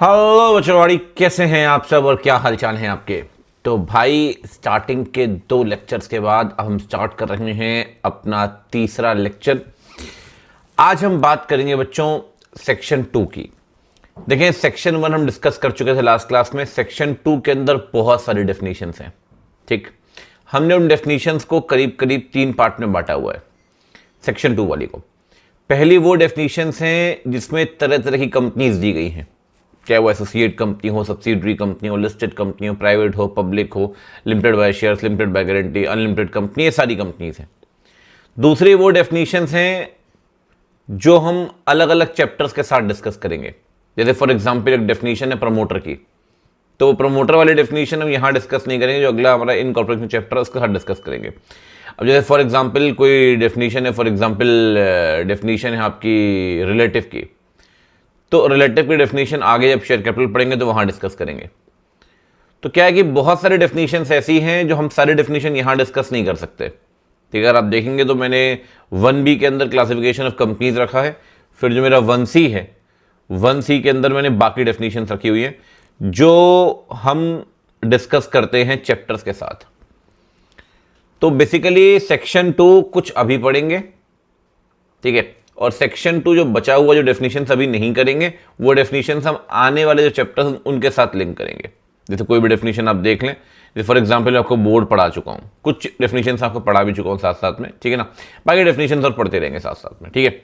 Hello बच्चों, कैसे हैं आप सब और क्या हालचाल हैं आपके। तो भाई स्टार्टिंग के 2 लेक्चर्स के बाद अब हम स्टार्ट कर रहे हैं अपना तीसरा लेक्चर। आज हम बात करेंगे बच्चों सेक्शन 2 की। देखें, सेक्शन 1 हम डिस्कस कर चुके थे लास्ट क्लास में। सेक्शन 2 के अंदर बहुत सारी डेफिनेशंस हैं। ठीक, हमने उन डेफिनेशंस को करीब करीब 3 पार्ट में बांटा हुआ है सेक्शन 2 वाली को। पहली वो डेफिनेशंस हैं जिसमें तरह तरह की कंपनीज दी गई हैं, चाहे वो एसोसिएट कंपनी हो, सब्सिडरी कंपनी हो, लिस्टेड कंपनी हो, प्राइवेट हो, पब्लिक हो, limited by shares, limited by guarantee, unlimited company, ये सारी कंपनीज हैं। दूसरी वो डेफिनेशंस हैं जो हम अलग अलग चैप्टर्स के साथ डिस्कस करेंगे। जैसे फॉर एग्जांपल एक डेफिनेशन है प्रमोटर की, तो प्रमोटर वाली डेफिनेशन हम यहाँ डिस्कस नहीं करेंगे, जो अगला हमारा इनकॉर्पोरेशन चैप्टर है उसके साथ डिस्कस करेंगे। अब जैसे फॉर एग्जांपल कोई डेफिनेशन है, फॉर एग्जांपल डेफिनेशन है आपकी रिलेटिव की, तो रिलेटिव की डेफिनेशन आगे जब शेयर कैपिटल पढ़ेंगे तो वहां डिस्कस करेंगे। तो क्या है कि बहुत सारी डेफिनेशंस ऐसी हैं जो हम सारी डेफिनेशन यहां डिस्कस नहीं कर सकते। ठीक है, अगर आप देखेंगे तो मैंने 1B के अंदर क्लासिफिकेशन ऑफ कंपनीज रखा है, फिर जो मेरा 1C है, 1C के अंदर मैंने बाकी डेफिनेशन रखी हुई है जो हम डिस्कस करते हैं चैप्टर्स के साथ। तो बेसिकली सेक्शन 2 कुछ अभी पढ़ेंगे, ठीक है, और सेक्शन 2 जो बचा हुआ जो डेफिनेशन अभी नहीं करेंगे वो डेफिनेशन हम आने वाले जो चैप्टर्स उनके साथ लिंक करेंगे। जैसे कोई भी डेफिनेशन आप देख लें, जैसे फॉर एग्जांपल आपको बोर्ड पढ़ा चुका हूं, कुछ डेफिनेशन आपको पढ़ा भी चुका हूं साथ साथ में, ठीक है ना, बाकी डेफिनेशन और पढ़ते रहेंगे साथ साथ में। ठीक है,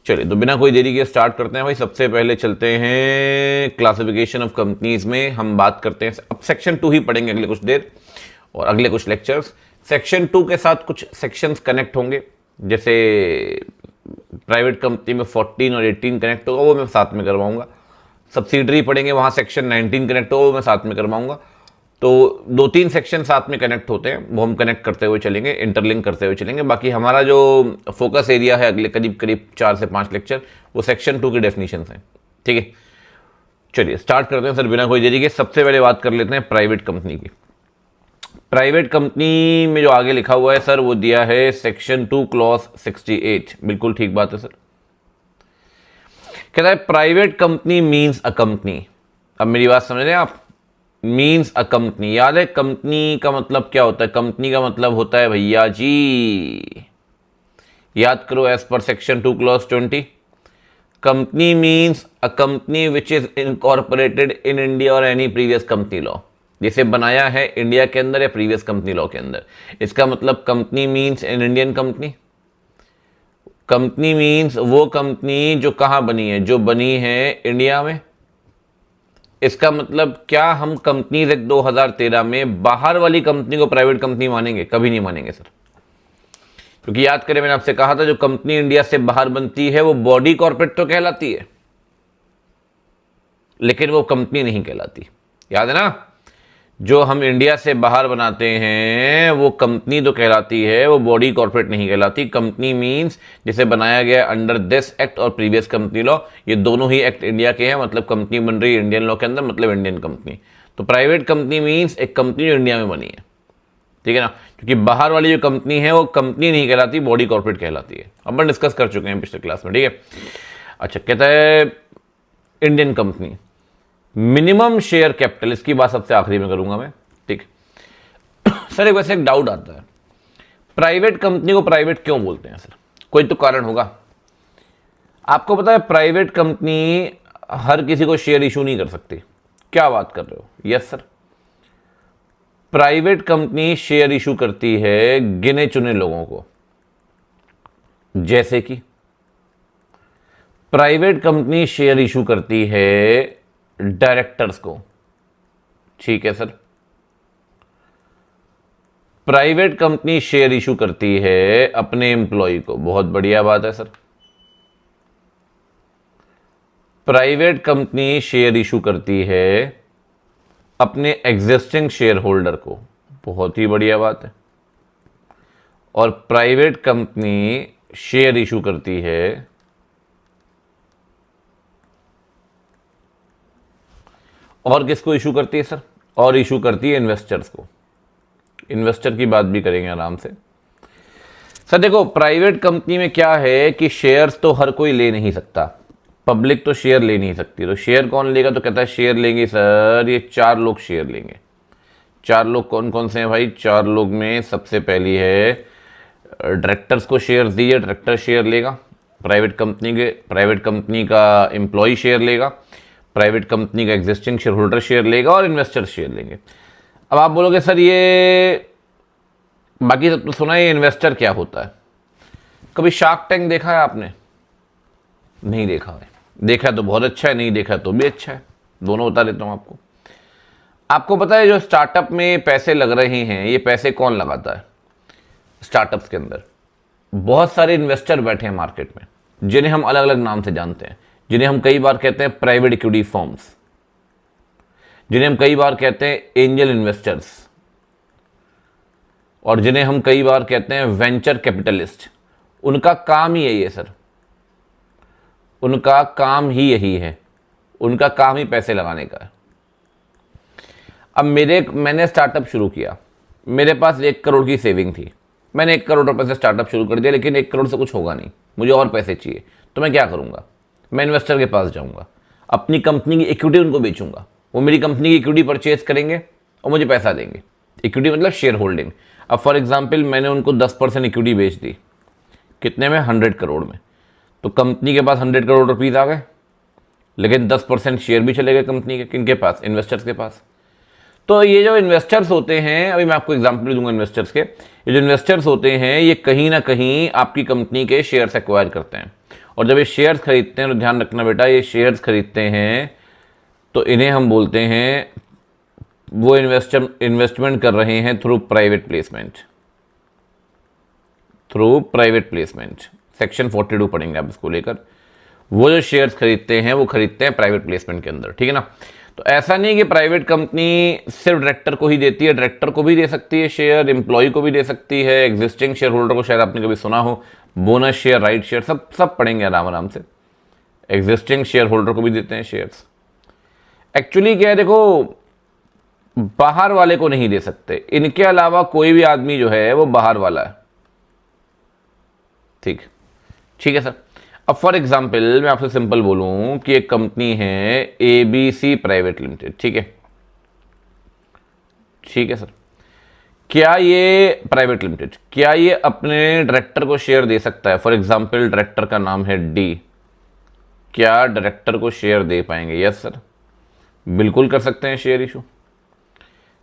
चलिए तो बिना कोई देरी के स्टार्ट करते हैं भाई। सबसे पहले चलते हैं क्लासिफिकेशन ऑफ कंपनीज में, हम बात करते हैं। अब सेक्शन 2 ही पढ़ेंगे अगले कुछ देर और अगले कुछ लेक्चर्स। सेक्शन 2 के साथ कुछ सेक्शंस कनेक्ट होंगे, जैसे प्राइवेट कंपनी में 14 और 18 कनेक्ट होगा, वो मैं साथ में करवाऊंगा। सब्सिडरी पढ़ेंगे, वहां सेक्शन 19 कनेक्ट होगा, वो मैं साथ में करवाऊंगा। तो 2-3 सेक्शन साथ में कनेक्ट होते हैं, वो हम कनेक्ट करते हुए चलेंगे, इंटरलिंक करते हुए चलेंगे। बाकी हमारा जो फोकस एरिया है अगले करीब करीब 4 से 5 लेक्चर, वो सेक्शन 2 की डेफिनेशन है। ठीक है, चलिए स्टार्ट करते हैं सर बिना कोई देरी के। सबसे पहले बात कर लेते हैं प्राइवेट कंपनी की। प्राइवेट कंपनी में जो आगे लिखा हुआ है सर, वो दिया है सेक्शन 2 क्लॉज 68। बिल्कुल ठीक बात है सर। कहता है private company means a company. अब मेरी बात समझ रहे हैं आप, मींस अ कंपनी। याद है कंपनी का मतलब क्या होता है? कंपनी का मतलब होता है भैया जी, याद करो, as per section 2 clause 20, company means a company which is incorporated in India और एनी प्रीवियस कंपनी लॉ, जिसे बनाया है इंडिया के अंदर या प्रीवियस कंपनी लॉ के अंदर। इसका मतलब company means an Indian company. Company means वो कंपनी जो कहां बनी है, जो बनी है इंडिया में। इसका मतलब क्या हम कंपनीज एक्ट 2013 में बाहर वाली कंपनी को प्राइवेट कंपनी मानेंगे? कभी नहीं मानेंगे सर, क्योंकि याद करें मैंने आपसे कहा था जो कंपनी इंडिया से बाहर बनती है वो बॉडी कॉर्पोरेट तो कहलाती है, लेकिन वो कंपनी नहीं कहलाती। याद है ना, जो हम इंडिया से बाहर बनाते हैं वो कंपनी तो कहलाती है, वो बॉडी कॉर्पोरेट नहीं कहलाती। कंपनी मींस जिसे बनाया गया अंडर दिस एक्ट और प्रीवियस कंपनी लॉ, ये दोनों ही एक्ट इंडिया के हैं, मतलब कंपनी बन रही है इंडियन लॉ के अंदर, मतलब इंडियन कंपनी। तो प्राइवेट कंपनी मींस एक कंपनी जो इंडिया में बनी है, ठीक है ना, क्योंकि बाहर वाली जो कंपनी है वो कंपनी नहीं कहलाती, बॉडी कॉर्पोरेट कहलाती है। अपन डिस्कस कर चुके हैं पिछले क्लास में, ठीक है। अच्छा, कहता है Indian company minimum share capital, इसकी बात सबसे आखिरी में करूंगा मैं, ठीक। सर एक वैसे एक डाउट आता है, प्राइवेट कंपनी को प्राइवेट क्यों बोलते हैं सर? कोई तो कारण होगा। आपको पता है प्राइवेट कंपनी हर किसी को शेयर इशू नहीं कर सकती। क्या बात कर रहे हो? Yes sir, private company share issue करती है गिने चुने लोगों को। जैसे कि प्राइवेट कंपनी शेयर इशू करती है डायरेक्टर्स को, ठीक है sir. Private company share issue करती है अपने एम्प्लॉय को, बहुत बढ़िया बात है sir. Private company share issue करती है अपने एग्जिस्टिंग शेयर होल्डर को, बहुत ही बढ़िया बात है। और प्राइवेट कंपनी शेयर इशू करती है और किसको इशू करती है सर? और इशू करती है इन्वेस्टर्स को। इन्वेस्टर की बात भी करेंगे आराम से। सर देखो, प्राइवेट कंपनी में क्या है कि शेयर्स तो हर कोई ले नहीं सकता, पब्लिक तो शेयर ले नहीं सकती, तो शेयर कौन लेगा? तो कहता है शेयर लेंगे सर ये 4 लोग शेयर लेंगे। 4 लोग कौन कौन से हैं भाई? 4 लोग में सबसे पहली है डायरेक्टर्स को शेयर दिए, डायरेक्टर शेयर लेगा, प्राइवेट कंपनी का एम्प्लॉय शेयर लेगा, प्राइवेट कंपनी का एग्जिस्टिंग शेयर होल्डर शेयर लेगा और इन्वेस्टर शेयर लेंगे। अब आप बोलोगे सर ये बाकी सब तो सुना है, ये इन्वेस्टर क्या होता है? कभी शार्क टैंक देखा है आपने? नहीं देखा है। देखा है तो बहुत अच्छा है, नहीं देखा तो भी अच्छा है, दोनों बता देता हूं आपको। आपको पता है जो स्टार्टअप में पैसे लग रहे हैं, ये पैसे कौन लगाता है? स्टार्टअप्स के अंदर बहुत सारे इन्वेस्टर बैठे हैं मार्केट में, जिन्हें हम अलग अलग नाम से जानते हैं, जिन्हें हम कई बार कहते हैं प्राइवेट इक्विटी फर्म्स, जिन्हें हम कई बार कहते हैं एंजल इन्वेस्टर्स, और जिन्हें हम कई बार कहते हैं वेंचर कैपिटलिस्ट। उनका काम ही यही है सर, उनका काम ही यही है, उनका काम ही पैसे लगाने का है। अब मैंने स्टार्टअप शुरू किया, मेरे पास 1 करोड़ की सेविंग थी, मैंने 1 करोड़ रुपए से स्टार्टअप शुरू कर दिया, लेकिन 1 करोड़ से कुछ होगा नहीं, मुझे और पैसे चाहिए। तो मैं क्या करूंगा? मैं इन्वेस्टर के पास जाऊंगा, अपनी कंपनी की इक्विटी उनको बेचूंगा, वो मेरी कंपनी की इक्विटी परचेज करेंगे और मुझे पैसा देंगे। इक्विटी मतलब शेयर होल्डिंग। अब फॉर एग्जाम्पल मैंने उनको 10% इक्विटी बेच दी, कितने में? 100 करोड़ में। तो कंपनी के पास 100 करोड़ रुपीज़ आ गए, लेकिन 10% शेयर भी चले गए कंपनी के। किनके पास? इन्वेस्टर्स के पास। तो ये जो इन्वेस्टर्स होते हैं, अभी मैं आपको एग्जांपल दूंगा इन्वेस्टर्स के, ये जो इन्वेस्टर्स होते हैं ये कहीं ना कहीं आपकी कंपनी के शेयर्स एक्वायर करते हैं, और जब ये शेयर्स खरीदते हैं तो ध्यान रखना बेटा, ये शेयर्स खरीदते हैं तो इन्हें हम बोलते हैं, वो इन्वेस्टमेंट कर रहे हैं थ्रू प्राइवेट प्लेसमेंट। सेक्शन 42 पढ़ेंगे आप इसको लेकर। वो जो शेयर्स खरीदते हैं वो खरीदते हैं प्राइवेट प्लेसमेंट के अंदर, ठीक है ना। तो ऐसा नहीं कि प्राइवेट कंपनी सिर्फ डायरेक्टर को ही देती है, डायरेक्टर को भी दे सकती है शेयर, एम्प्लॉय को भी दे सकती है, एग्जिस्टिंग शेयर होल्डर को, शायद आपने कभी सुना हो, बोनस शेयर, राइट शेयर, सब पढ़ेंगे आराम आराम से। एग्जिस्टिंग शेयर होल्डर को भी देते हैं शेयर्स। एक्चुअली क्या है, देखो बाहर वाले को नहीं दे सकते, इनके अलावा कोई भी आदमी जो है वो बाहर वाला है, ठीक है सर। अब फॉर एग्जाम्पल मैं आपसे सिंपल बोलूं कि एक कंपनी है ABC प्राइवेट लिमिटेड, ठीक है सर। क्या ये प्राइवेट लिमिटेड, क्या ये अपने डायरेक्टर को शेयर दे सकता है? फॉर एग्जाम्पल डायरेक्टर का नाम है D, क्या डायरेक्टर को शेयर दे पाएंगे? यस सर, बिल्कुल कर सकते हैं शेयर इशू।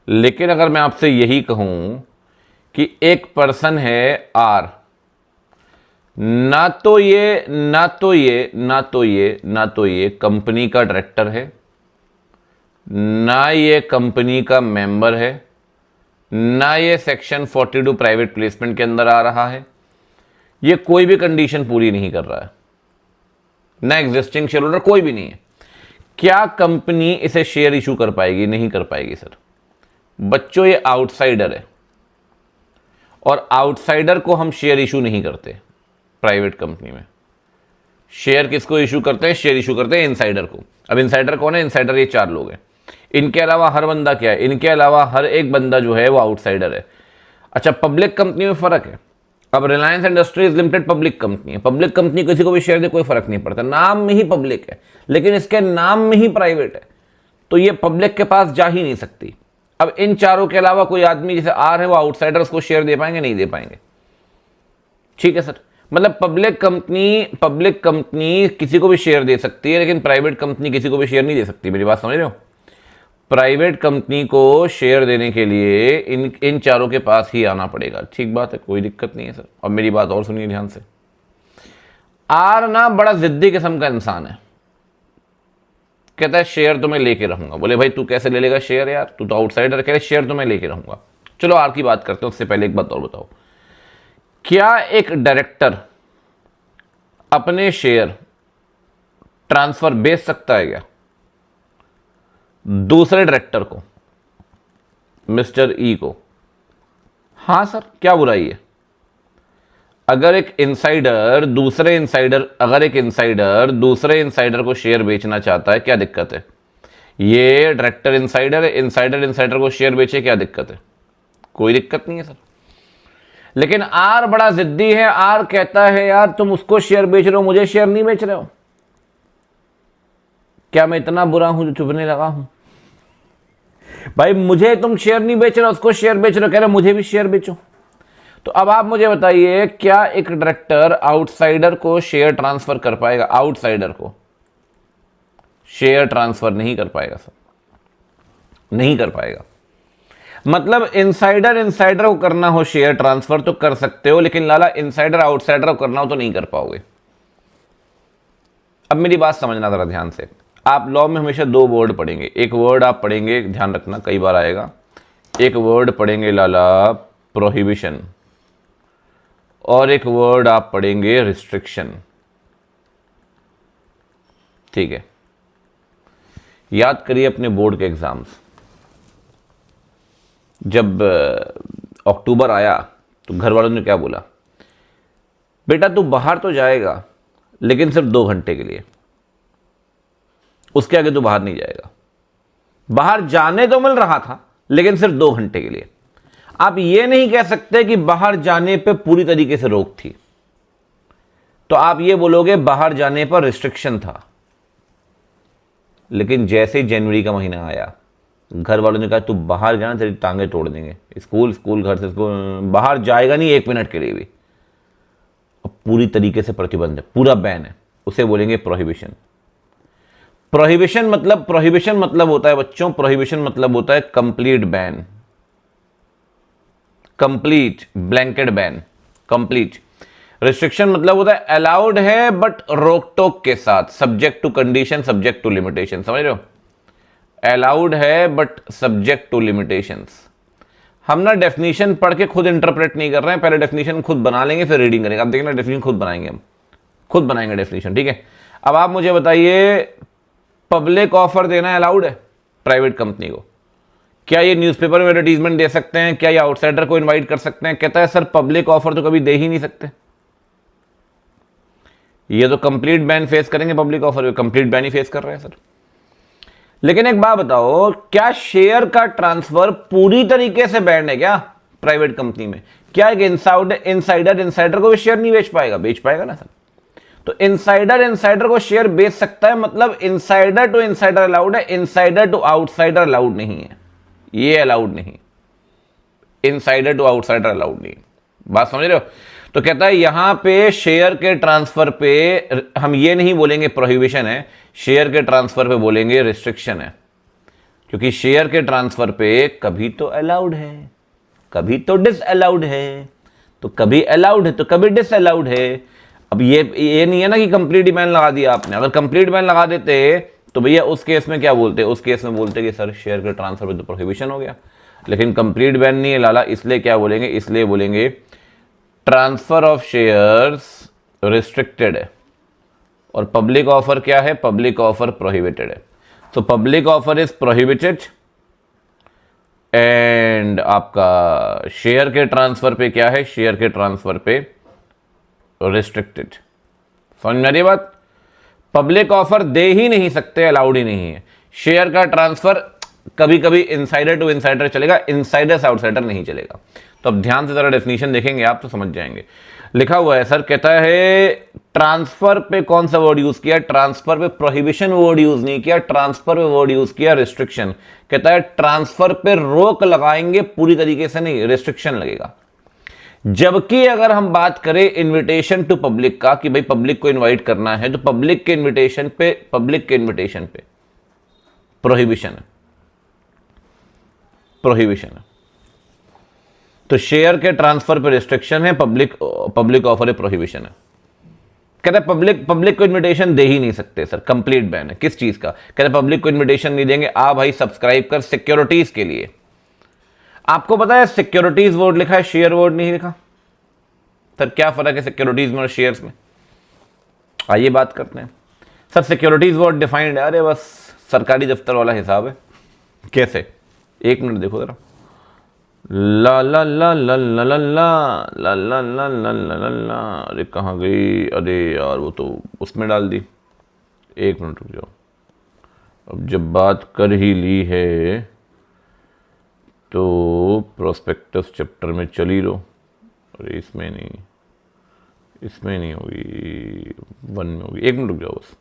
लेकिन अगर मैं आपसे यही कहूं कि एक पर्सन है R, ना तो ये कंपनी का डायरेक्टर है, ना ये कंपनी का मेंबर है, ना ये सेक्शन 42 प्राइवेट प्लेसमेंट के अंदर आ रहा है, ये कोई भी कंडीशन पूरी नहीं कर रहा है, ना एग्जिस्टिंग शेयर होल्डर, कोई भी नहीं है, क्या कंपनी इसे शेयर इशू कर पाएगी? नहीं कर पाएगी सर। बच्चों ये आउटसाइडर है, और आउटसाइडर को हम शेयर इशू नहीं करते प्राइवेट कंपनी में। शेयर किसको इशू करते हैं? शेयर इशू करते हैं इनसाइडर को। अब इनसाइडर कौन है? इनसाइडर ये 4 लोग हैं। इनके अलावा हर बंदा क्या है? इनके अलावा हर एक बंदा जो है वो आउटसाइडर है। अच्छा, पब्लिक कंपनी में फर्क है। अब Reliance industries limited public company है, पब्लिक कंपनी किसी को भी शेयर दे कोई फर्क नहीं पड़ता, नाम में ही पब्लिक है, लेकिन इसके नाम में ही प्राइवेट है, तो ये पब्लिक के पास जा ही नहीं सकती। अब इन चारों के अलावा कोई आदमी जैसे R है, वो आउटसाइडर्स को शेयर दे पाएंगे? नहीं दे पाएंगे, ठीक है सर। मतलब पब्लिक कंपनी किसी को भी शेयर दे सकती है, लेकिन प्राइवेट कंपनी किसी को भी शेयर नहीं दे सकती। मेरी बात समझ रहे हो? प्राइवेट कंपनी को शेयर देने के लिए इन चारों के पास ही आना पड़ेगा, ठीक बात है, कोई दिक्कत नहीं है सर। अब मेरी बात और सुनिए ध्यान से। R ना बड़ा जिद्दी किस्म का इंसान है, कहता है शेयर तो मैं लेके रहूंगा। बोले भाई तू कैसे ले लेगा शेयर यार, तू तो आउटसाइडर, कह रहे शेयर तो मैं लेके रहूंगा। चलो R की बात करते हैं, उससे पहले एक बात और बताओ, क्या एक डायरेक्टर अपने शेयर ट्रांसफर बेच सकता है क्या दूसरे डायरेक्टर को, मिस्टर E को? हां सर, क्या बुराई है? अगर एक इंसाइडर दूसरे इंसाइडर को शेयर बेचना चाहता है, क्या दिक्कत है? ये डायरेक्टर इंसाइडर है, इंसाइडर को शेयर बेचे, क्या दिक्कत है? कोई दिक्कत नहीं है सर। लेकिन R बड़ा जिद्दी है, R कहता है यार तुम उसको शेयर बेच रहे हो, मुझे शेयर नहीं बेच रहे हो। क्या मैं इतना बुरा हूं जो चुभने लगा हूं? भाई मुझे तुम शेयर नहीं बेच रहे, उसको शेयर बेच रहे हो, कह रहे मुझे भी शेयर बेचो। तो अब आप मुझे बताइए, क्या एक डायरेक्टर आउटसाइडर को शेयर ट्रांसफर कर पाएगा? आउटसाइडर को शेयर ट्रांसफर नहीं कर पाएगा सर, नहीं कर पाएगा। मतलब इनसाइडर इनसाइडर को करना हो शेयर ट्रांसफर तो कर सकते हो, लेकिन लाला इनसाइडर आउटसाइडर को करना हो तो नहीं कर पाओगे। अब मेरी बात समझना जरा ध्यान से। आप लॉ में हमेशा दो वर्ड पढ़ेंगे, एक वर्ड आप पढ़ेंगे, ध्यान रखना कई बार आएगा, एक वर्ड पढ़ेंगे लाला प्रोहिबिशन, और एक वर्ड आप पढ़ेंगे रिस्ट्रिक्शन। ठीक है, याद करिए अपने बोर्ड के एग्जाम्स। जब अक्टूबर आया तो घर वालों ने क्या बोला, बेटा तू बाहर तो जाएगा लेकिन सिर्फ 2 घंटे के लिए, उसके आगे तू बाहर नहीं जाएगा। बाहर जाने तो मिल रहा था लेकिन सिर्फ 2 घंटे के लिए। आप ये नहीं कह सकते कि बाहर जाने पे पूरी तरीके से रोक थी, तो आप ये बोलोगे बाहर जाने पर रिस्ट्रिक्शन था। लेकिन जैसे ही जनवरी का महीना आया, घर वालों ने कहा तू बाहर जाना तेरी टांगे तोड़ देंगे, स्कूल स्कूल घर से स्कूल, बाहर जाएगा नहीं 1 मिनट के लिए भी। अब पूरी तरीके से प्रतिबंध है, पूरा बैन है, उसे बोलेंगे प्रोहिबिशन। प्रोहिबिशन मतलब होता है बच्चों, प्रोहिबिशन मतलब होता है complete ban, complete blanket ban, complete. Restriction मतलब होता है अलाउड है बट रोक टोक के साथ, subject to condition, subject to limitation. समझ रहे हो? अलाउड है बट सब्जेक्ट टू लिमिटेशंस। हम ना डेफिनेशन पढ़ के खुद इंटरप्रेट नहीं कर रहे हैं, पहले डेफिनेशन खुद बना लेंगे फिर रीडिंग करेंगे। आप देखना डेफिनेशन खुद बनाएंगे, हम खुद बनाएंगे डेफिनेशन। ठीक है, अब आप मुझे बताइए, पब्लिक ऑफर देना अलाउड है प्राइवेट कंपनी को? क्या ये न्यूज़पेपर में एडवर्टीजमेंट दे सकते हैं? क्या ये आउटसाइडर को इनवाइट कर सकते हैं? कहता है सर पब्लिक ऑफर तो कभी दे ही नहीं सकते, ये तो कंप्लीट बैन फेस करेंगे। पब्लिक ऑफर कंप्लीट बैन ही फेस कर रहे हैं सर। लेकिन एक बात बताओ, क्या शेयर का ट्रांसफर पूरी तरीके से बैन है क्या प्राइवेट कंपनी में? क्या एक इनसाइडर को भी शेयर नहीं बेच पाएगा? बेच पाएगा ना सर। तो इनसाइडर इनसाइडर को शेयर बेच सकता है, मतलब इनसाइडर टू इनसाइडर अलाउड है, इनसाइडर टू आउटसाइडर अलाउड नहीं है। ये अलाउड नहीं, इनसाइडर टू आउटसाइडर अलाउड नहीं। बात समझ रहे हो? तो कहता है यहां पे शेयर के ट्रांसफर पे हम ये नहीं बोलेंगे प्रोहिबिशन है, शेयर के ट्रांसफर पे बोलेंगे रिस्ट्रिक्शन है। क्योंकि शेयर के ट्रांसफर पे कभी तो अलाउड है, कभी तो डिसअलाउड है, तो कभी अलाउड है तो कभी डिसअलाउड है। अब ये नहीं है ना कि कंप्लीट बैन लगा दिया आपने। अगर कंप्लीट बैन लगा देते तो भैया उस केस में क्या बोलते? उस केस में बोलते कि सर शेयर के ट्रांसफर पे तो प्रोहिबिशन हो गया। लेकिन कंप्लीट बैन नहीं है लाला, इसलिए क्या बोलेंगे? इसलिए बोलेंगे ट्रांसफर ऑफ शेयर्स रिस्ट्रिक्टेड है, और पब्लिक ऑफर क्या है? पब्लिक ऑफर प्रोहिबिटेड है। तो public offer is prohibited and आपका शेयर के ट्रांसफर पे क्या है? शेयर के ट्रांसफर पे रिस्ट्रिक्टेड। समझ में आ रही बात? पब्लिक ऑफर दे ही नहीं सकते, अलाउड ही नहीं है। शेयर का ट्रांसफर कभी कभी इनसाइडर टू इनसाइडर चलेगा, इनसाइडर से आउटसाइडर नहीं चलेगा। तो अब ध्यान से जरा डेफिनेशन देखेंगे आप तो समझ जाएंगे। लिखा हुआ है सर, कहता है ट्रांसफर पे कौन सा वर्ड यूज किया? ट्रांसफर पे प्रोहिबिशन वर्ड यूज नहीं किया, ट्रांसफर पे वर्ड यूज किया रिस्ट्रिक्शन। कहता है ट्रांसफर पे रोक लगाएंगे, पूरी तरीके से नहीं, रिस्ट्रिक्शन लगेगा। जबकि अगर हम बात करें इनविटेशन टू पब्लिक का, कि भाई पब्लिक को इनवाइट करना है, तो पब्लिक के इनविटेशन पे प्रोहिबिशन है, प्रोहिबिशन है। तो शेयर के ट्रांसफर पे रिस्ट्रिक्शन है, पब्लिक ऑफर है, प्रोहिबिशन है। कहते हैं पब्लिक को इनविटेशन दे ही नहीं सकते सर, कंप्लीट बैन है। किस चीज का? कहते हैं पब्लिक को इनविटेशन नहीं देंगे, आ भाई सब्सक्राइब कर सिक्योरिटीज के लिए। आपको पता है सिक्योरिटीज वर्ड लिखा है, शेयर वर्ड नहीं लिखा। सर क्या फर्क है सिक्योरिटीज में और शेयर्स में? आइए बात करते हैं। सर सिक्योरिटीज वर्ड डिफाइंड है, अरे बस सरकारी दफ्तर वाला हिसाब है। कैसे? एक मिनट देखो जरा। ला ला ला ला ला ला ला ला ला ला ला ला ला, अरे कहाँ गई? अरे यार वो तो उसमें डाल दी। एक मिनट रुक जाओ। अब जब बात कर ही ली है तो प्रोस्पेक्टस चैप्टर में चली लो। अरे इसमें नहीं होगी, 1 में होगी। एक मिनट रुक जाओ बस।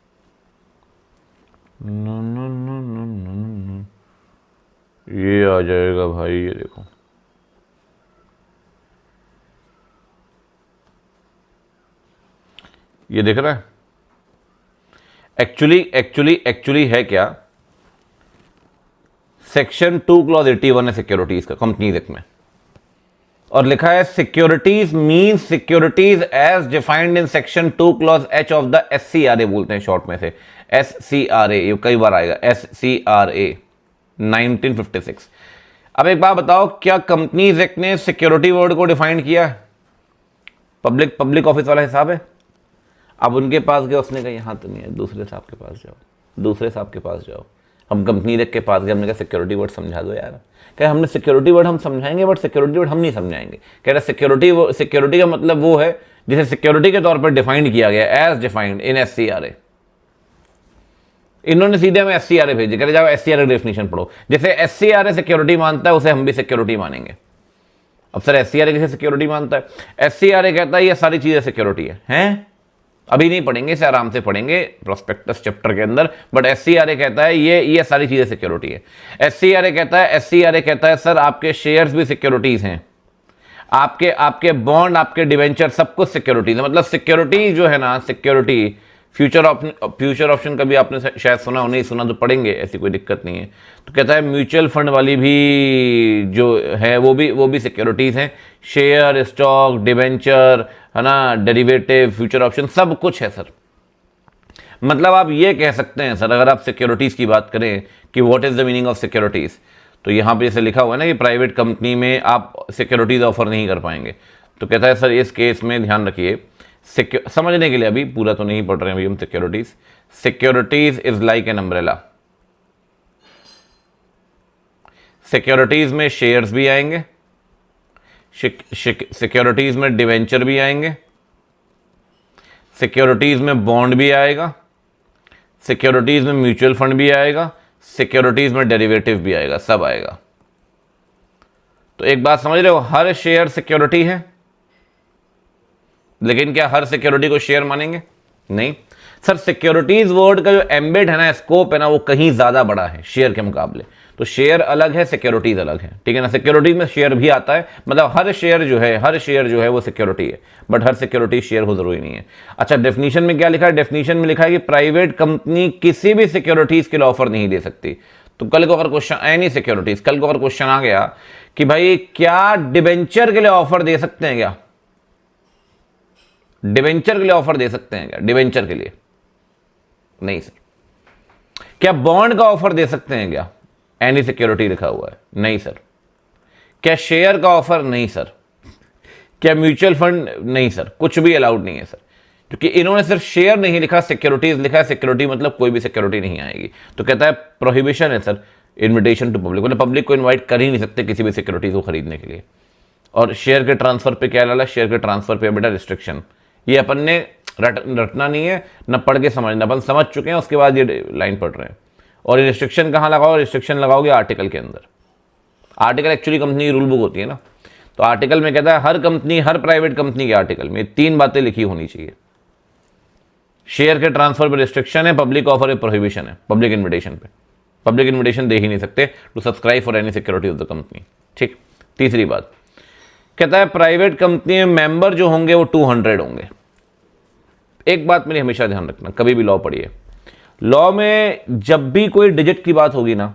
No no no no no no, ये आ जाएगा भाई, ये देखो, ये दिख रहा है। एक्चुअली है क्या, सेक्शन 2 क्लॉज 81 है सिक्योरिटीज का कंपनीज एक्ट में, और लिखा है securities means securities as defined in section 2 clause H of the SCRA, बोलते हैं शॉर्ट में से SCRA, ये कई बार आएगा SCRA 1956। अब एक बात बताओ, क्या कंपनीज एक्ट ने सिक्योरिटी वर्ड को डिफाइन किया है? पब्लिक ऑफिस वाला हिसाब है। अब उनके पास गए, उसने कहा यहाँ तो नहीं है, दूसरे साहब के पास जाओ, दूसरे साहब के पास जाओ। हम कंपनी देख के पास गए, हमने कहा सिक्योरिटी वर्ड समझा दो यार। कह हमने सिक्योरिटी वर्ड हम समझाएंगे, बट सिक्योरिटी वर्ड हम नहीं समझाएंगे। कह रहा सिक्योरिटी का मतलब वो है जिसे सिक्योरिटी के तौर पर डिफाइंड किया गया, एज डिफाइंड इन SCRA। इन्होंने सीधे हमें SCRA भेजे, कह रहे जाओ SCRA डेफिनेशन पढ़ो। जैसे SCRA सिक्योरिटी मानता है, उसे हम भी सिक्योरिटी मानेंगे। अब सर SCRA किसे सिक्योरिटी मानता है? SCRA कहता है ये सारी चीजें सिक्योरिटी है? अभी नहीं पढ़ेंगे, इसे आराम से पढ़ेंगे प्रोस्पेक्टस चैप्टर के अंदर। बट SCRA कहता है ये सारी चीजें सिक्योरिटी है। SCRA कहता है सर आपके शेयर्स भी सिक्योरिटीज हैं, आपके बॉन्ड, आपके डिवेंचर, सब कुछ सिक्योरिटीज है। मतलब सिक्योरिटी जो है ना, सिक्योरिटी फ्यूचर ऑप्शन कभी आपने शायद सुना हो, नहीं सुना तो पढ़ेंगे, ऐसी कोई दिक्कत नहीं है। तो कहता है म्यूचुअल फंड वाली भी जो है वो भी सिक्योरिटीज हैं। शेयर, स्टॉक, डिवेंचर, है ना, डेरिवेटिव, फ्यूचर ऑप्शन, सब कुछ है सर। मतलब आप ये कह सकते हैं सर, अगर आप सिक्योरिटीज की बात करें कि what is the meaning of securities, तो यहाँ पे जैसे लिखा हुआ है ना कि प्राइवेट कंपनी में आप सिक्योरिटीज ऑफर नहीं कर पाएंगे। तो कहता है सर इस केस में ध्यान रखिए, समझने के लिए, अभी पूरा तो नहीं पढ़ रहे हैं अभी हम securities is like an umbrella. Securities में शेयर्स भी आएंगे, सिक्योरिटीज में डिवेंचर भी आएंगे, सिक्योरिटीज में बॉन्ड भी आएगा, सिक्योरिटीज में म्यूचुअल फंड भी आएगा, सिक्योरिटीज में डेरिवेटिव भी आएगा, सब आएगा। तो एक बात समझ रहे हो, हर शेयर सिक्योरिटी है, लेकिन क्या हर सिक्योरिटी को शेयर मानेंगे? नहीं सर, सिक्योरिटीज वर्ड का जो एम्बेड है ना, स्कोप है ना, वो कहीं ज्यादा बड़ा है शेयर के मुकाबले। तो शेयर अलग है, सिक्योरिटीज अलग है, ठीक है ना। सिक्योरिटीज में शेयर भी आता है, मतलब हर शेयर जो है वो सिक्योरिटी है, बट हर सिक्योरिटी शेयर हो जरूरी नहीं है। अच्छा, डेफिनेशन में क्या लिखा है? डेफिनेशन में लिखा है कि प्राइवेट कंपनी किसी भी सिक्योरिटीज के लिए ऑफर नहीं दे सकती। तो कल को अगर क्वेश्चन, एनी सिक्योरिटीज, कल को अगर क्वेश्चन आ गया कि भाई क्या डिवेंचर के लिए ऑफर दे सकते हैं क्या? डिवेंचर के लिए ऑफर दे सकते हैं क्या? डिवेंचर के लिए नहीं सर। क्या बॉन्ड का ऑफर दे सकते हैं क्या? एनी सिक्योरिटी लिखा हुआ है, नहीं सर। क्या शेयर का ऑफर? नहीं सर। क्या म्यूचुअल फंड? नहीं सर, कुछ भी अलाउड नहीं है सर, क्योंकि इन्होंने सिर्फ शेयर नहीं लिखा, सिक्योरिटीज लिखा है। सिक्योरिटी मतलब कोई भी सिक्योरिटी नहीं आएगी। तो कहता है प्रोहिबिशन है सर, इन्विटेशन टू पब्लिक, मतलब पब्लिक को इन्वाइट कर ही नहीं सकते किसी भी सिक्योरिटीज को खरीदने के लिए। और शेयर के ट्रांसफर पे क्या डाला? शेयर के ट्रांसफर पे बेटा रिस्ट्रिक्शन। ये अपन ने रटना नहीं है, न पढ़ के समझना, अपन समझ चुके हैं, उसके बाद ये लाइन पढ़ रहे हैं। और ये रिस्ट्रिक्शन कहाँ लगाओ? रिस्ट्रिक्शन लगाओगे आर्टिकल के अंदर। आर्टिकल एक्चुअली कंपनी की रूल बुक होती है ना, तो आर्टिकल में कहता है हर कंपनी, हर प्राइवेट कंपनी के आर्टिकल में 3 बातें लिखी होनी चाहिए। शेयर के ट्रांसफर पर रिस्ट्रिक्शन है, पब्लिक ऑफर पे प्रोहिबिशन है, पब्लिक इन्विटेशन पे पब्लिक इन्विटेशन दे ही नहीं सकते to subscribe for any security of the company. ठीक। तीसरी बात कहता है प्राइवेट कंपनी में मेंबर जो होंगे वो 200 होंगे। एक बात मेरी हमेशा ध्यान रखना, कभी भी लॉ पढ़िए, लॉ में जब भी कोई डिजिट की बात होगी ना,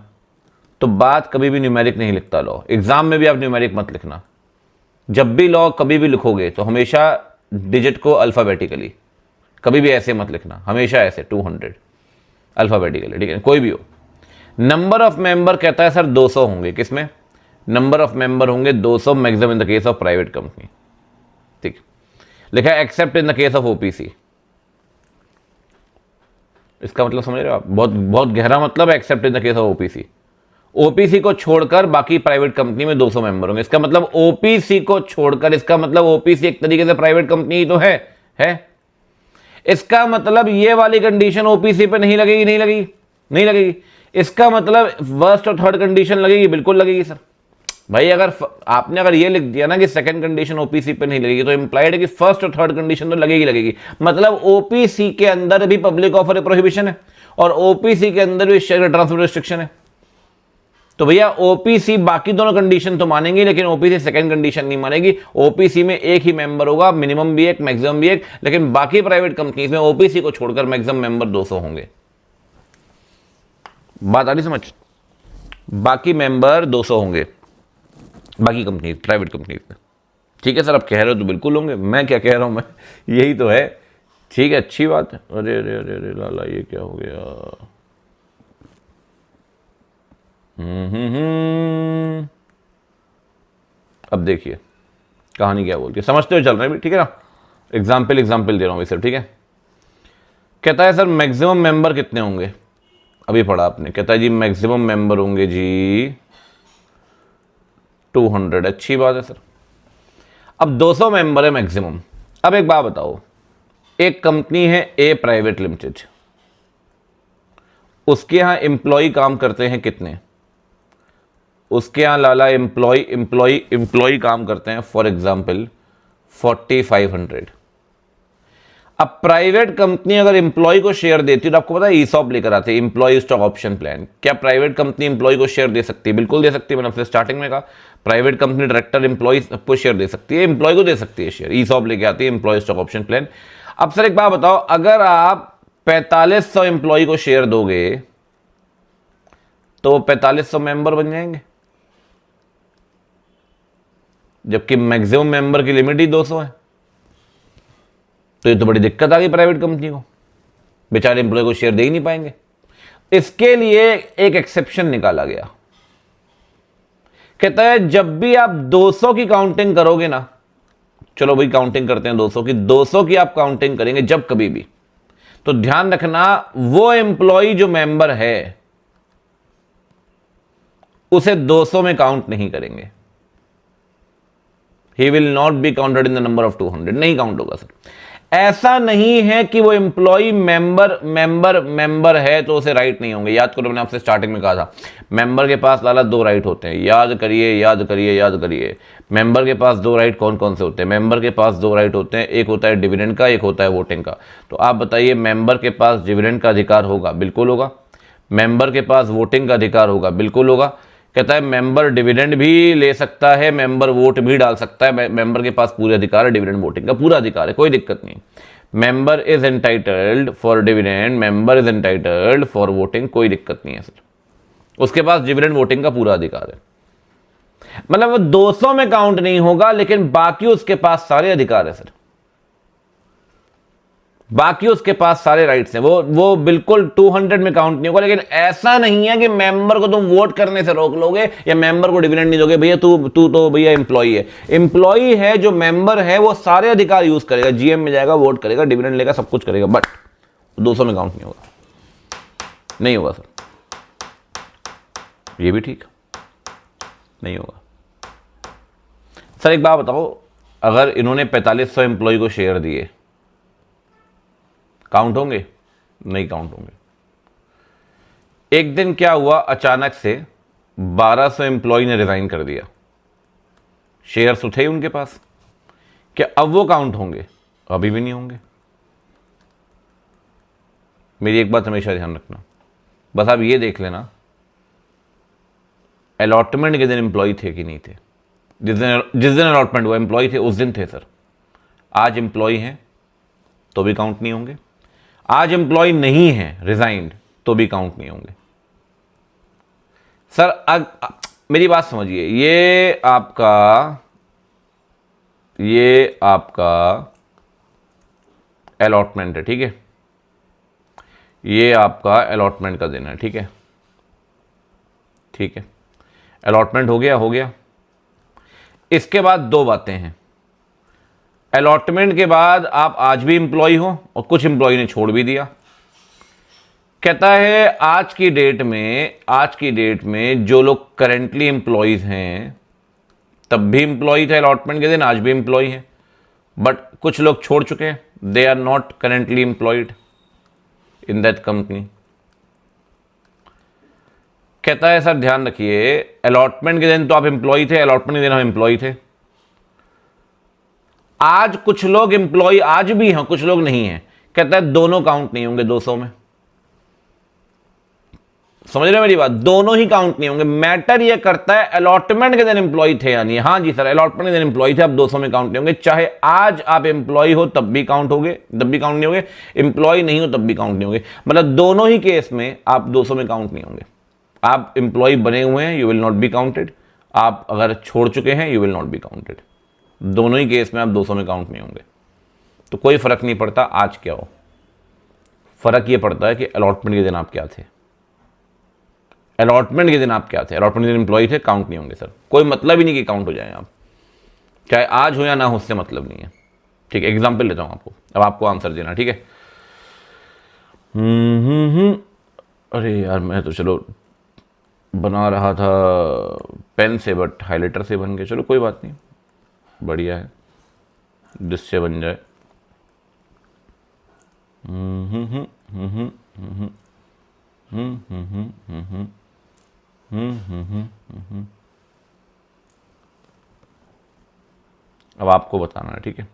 तो बात कभी भी न्यूमेरिक नहीं लिखता लॉ। एग्जाम में भी आप न्यूमेरिक मत लिखना। जब भी लॉ कभी भी लिखोगे तो हमेशा डिजिट को अल्फाबेटिकली, कभी भी ऐसे मत लिखना, हमेशा ऐसे 200 अल्फाबेटिकली, ठीक है, कोई भी हो। नंबर ऑफ मेंबर कहता है सर 200 होंगे। किसमें? नंबर ऑफ मेंबर होंगे 200 maximum in the case of private company. ठीक। लिखा है accept in the case of OPC. इसका मतलब समझ रहे हो आप? बहुत बहुत गहरा मतलब है accept in the case of OPC. OPC को छोड़कर बाकी प्राइवेट कंपनी में 200 मेंबर होंगे। इसका मतलब ओपीसी को छोड़कर, इसका मतलब ओपीसी एक तरीके से प्राइवेट कंपनी ही तो है। इसका मतलब ये वाली कंडीशन ओपीसी पे नहीं लगेगी, नहीं लगेगी। इसका मतलब फर्स्ट और थर्ड कंडीशन लगेगी, बिल्कुल लगेगी सर। भाई अगर आपने अगर ये लिख दिया ना कि सेकंड कंडीशन ओपीसी पे नहीं लगेगी, तो इंप्लाइड है कि फर्स्ट और थर्ड कंडीशन तो लगेगी। मतलब ओपीसी के अंदर भी पब्लिक ऑफर प्रोहिबिशन है, और ओपीसी के अंदर भी शेयर ट्रांसफर रिस्ट्रिक्शन है। तो भैया ओपीसी बाकी दोनों कंडीशन तो मानेंगे, लेकिन ओपीसी सेकंड कंडीशन नहीं मानेगी। ओपीसी में एक ही मेंबर होगा, मिनिमम भी एक, मैक्सिमम भी एक, लेकिन बाकी प्राइवेट कंपनीज में ओपीसी को छोड़कर मैक्सिमम मेंबर 200 होंगे। बात आ रही समझ? बाकी मेंबर 200 होंगे बाकी कंपनी, प्राइवेट कंपनीज में। ठीक है सर, आप कह रहे हो तो बिल्कुल होंगे, मैं क्या कह रहा हूं, मैं यही तो है। ठीक है, अच्छी बात है। अरे अरे अरे अरे लाला, ये क्या हो गया? अब देखिए कहानी क्या बोलती है, समझते हुए चल रहे हैं भी, ठीक है ना। एग्जाम्पल दे रहा हूं सर, ठीक है। कहता है सर मैक्सिमम मेंबर कितने होंगे, अभी पढ़ा आपने। कहता है जी मैक्सिमम मेंबर होंगे जी 200। अच्छी बात है सर। अब 200 मेंबर है मैक्सिमम। अब एक बात बताओ, एक कंपनी है ए प्राइवेट लिमिटेड, उसके यहां एम्प्लॉय काम करते हैं कितने? उसके यहां लाला एम्प्लॉय काम करते हैं फॉर एग्जाम्पल 4500। अब प्राइवेट कंपनी अगर एम्प्लॉय को शेयर देती है तो आपको पता है ईसॉप लेकर आते हैं, एम्प्लॉय स्टॉक ऑप्शन प्लान। क्या प्राइवेट कंपनी एम्प्लॉय को शेयर दे सकती है? बिल्कुल दे सकती है। मैंने आपसे स्टार्टिंग में कहा प्राइवेट कंपनी डायरेक्टर एम्प्लॉय को शेयर दे सकती है, एम्प्लॉय को दे सकती है शेयर, ईसॉप लेके आती है, एम्प्लॉय स्टॉक ऑप्शन प्लान। अब सर एक बात बताओ, अगर आप 4500 एम्प्लॉय को शेयर दोगे तो 4500 मेंबर बन जाएंगे, जबकि मैक्सिमम मेंबर की लिमिट ही 200 है। तो ये तो बड़ी दिक्कत आ गई प्राइवेट कंपनी को, बेचारे एम्प्लॉय को शेयर दे ही नहीं पाएंगे। इसके लिए एक एक्सेप्शन निकाला गया। कहता है जब भी आप 200 की काउंटिंग करोगे ना, चलो भाई काउंटिंग करते हैं 200 की, 200 की आप काउंटिंग करेंगे जब कभी भी, तो ध्यान रखना वो एम्प्लॉय जो मेंबर है उसे 200 में काउंट नहीं करेंगे। He will not be counted in the number of 200, नहीं काउंट होगा सर। ऐसा नहीं है कि वो एम्प्लॉय मेंबर है तो उसे राइट नहीं होंगे। याद करो मैंने आपसे स्टार्टिंग में कहा था, मेंबर के पास लाला 2 राइट होते हैं। याद करिए। मेंबर के पास 2 राइट कौन कौन से होते हैं? मेंबर के पास 2 राइट होते हैं, एक होता है डिविडेंड का, एक होता है वोटिंग का। तो आप बताइए, मेंबर के पास डिविडेंड का अधिकार होगा? बिल्कुल होगा। मेंबर के पास वोटिंग का अधिकार होगा? बिल्कुल होगा। कहता है मेंबर डिविडेंड भी ले सकता है, मेंबर वोट भी डाल सकता है। मेंबर के पास पूरे अधिकार है, डिविडेंड वोटिंग का पूरा अधिकार है, कोई दिक्कत नहीं। Member is entitled for dividend, member is entitled for voting, कोई दिक्कत नहीं है सर। उसके पास डिविडेंड वोटिंग का पूरा अधिकार है। मतलब वो 200 में काउंट नहीं होगा, लेकिन बाकी उसके पास सारे अधिकार है सर, बाकी उसके पास सारे राइट्स हैं। वो बिल्कुल 200 में काउंट नहीं होगा। लेकिन ऐसा नहीं है कि मेंबर को तुम वोट करने से रोक लोगे या मेंबर को डिविडेंड नहीं दोगे। भैया तू तो भैया एम्प्लॉय है, एम्प्लॉय है जो मेंबर है वो सारे अधिकार यूज करेगा, जीएम में जाएगा, वोट करेगा, डिविडेंड लेगा, सब कुछ करेगा, बट 200 में काउंट नहीं होगा, नहीं होगा सर। ये भी ठीक नहीं होगा सर। एक बात बताओ, अगर इन्होंने 4500 एम्प्लॉय को शेयर दिए, काउंट होंगे? नहीं काउंट होंगे। एक दिन क्या हुआ, अचानक से 1200 एम्प्लॉय ने रिजाइन कर दिया, शेयर्स तो थे उनके पास, क्या अब वो काउंट होंगे? अभी भी नहीं होंगे। मेरी एक बात हमेशा ध्यान रखना, बस आप ये देख लेना अलॉटमेंट के दिन एम्प्लॉय थे कि नहीं थे। जिस दिन अलॉटमेंट हुआ एम्प्लॉय थे, उस दिन थे सर। आज एम्प्लॉय हैं तो भी काउंट नहीं होंगे, आज एम्प्लॉय नहीं है रिजाइंड तो भी काउंट नहीं होंगे सर। मेरी बात समझिए, ये आपका अलॉटमेंट है, ठीक है, ये आपका अलॉटमेंट का दिन है, ठीक है, ठीक है। अलॉटमेंट हो गया। इसके बाद 2 बातें हैं। अलॉटमेंट के बाद आप आज भी एम्प्लॉय हो और कुछ एम्प्लॉय ने छोड़ भी दिया। कहता है आज की डेट में जो लोग करेंटली एम्प्लॉयज हैं, तब भी एम्प्लॉय थे अलॉटमेंट के दिन, आज भी एम्प्लॉय हैं, बट कुछ लोग छोड़ चुके हैं, they are not currently employed in that company. कहता है सर ध्यान रखिए, अलॉटमेंट के दिन तो आप एम्प्लॉय थे, अलॉटमेंट के दिन हम एम्प्लॉय थे। आज कुछ लोग एम्प्लॉय आज भी हैं, कुछ लोग नहीं हैं। कहता है दोनों काउंट नहीं होंगे 200 में। समझ रहे हो मेरी बात? दोनों ही काउंट नहीं होंगे। मैटर ये करता है अलॉटमेंट के दिन एम्प्लॉय थे या नहीं। हाँ जी सर, अलॉटमेंट के दिन एम्प्लॉय थे, अब 200 में काउंट नहीं होंगे। चाहे आज आप एम्प्लॉय हो तब भी काउंट होंगे, तब भी काउंट नहीं होंगे, एम्प्लॉय नहीं हो तब भी काउंट नहीं होंगे। मतलब दोनों ही केस में आप 200 में काउंट नहीं होंगे। आप एम्प्लॉय बने हुए हैं, you will not be counted. आप अगर छोड़ चुके हैं, you will not be counted. दोनों ही केस में आप 200 में काउंट नहीं होंगे। तो कोई फर्क नहीं पड़ता आज क्या हो, फर्क ये पड़ता है कि अलॉटमेंट के दिन आप क्या थे। अलॉटमेंट के दिन आप क्या थे? अलॉटमेंट के दिन एम्प्लॉय थे, काउंट नहीं होंगे सर। कोई मतलब ही नहीं कि काउंट हो जाए आप, चाहे आज हो या ना हो, उससे मतलब नहीं है। ठीक है, एग्जाम्पल लेता हूं आपको, अब आपको आंसर देना, ठीक है। अरे यार, मैं तो चलो बना रहा था पेन से, बट हाइलाइटर से बन गया। चलो कोई बात नहीं, बढ़िया है, जिससे बन जाए। अब आपको बताना है, ठीक है।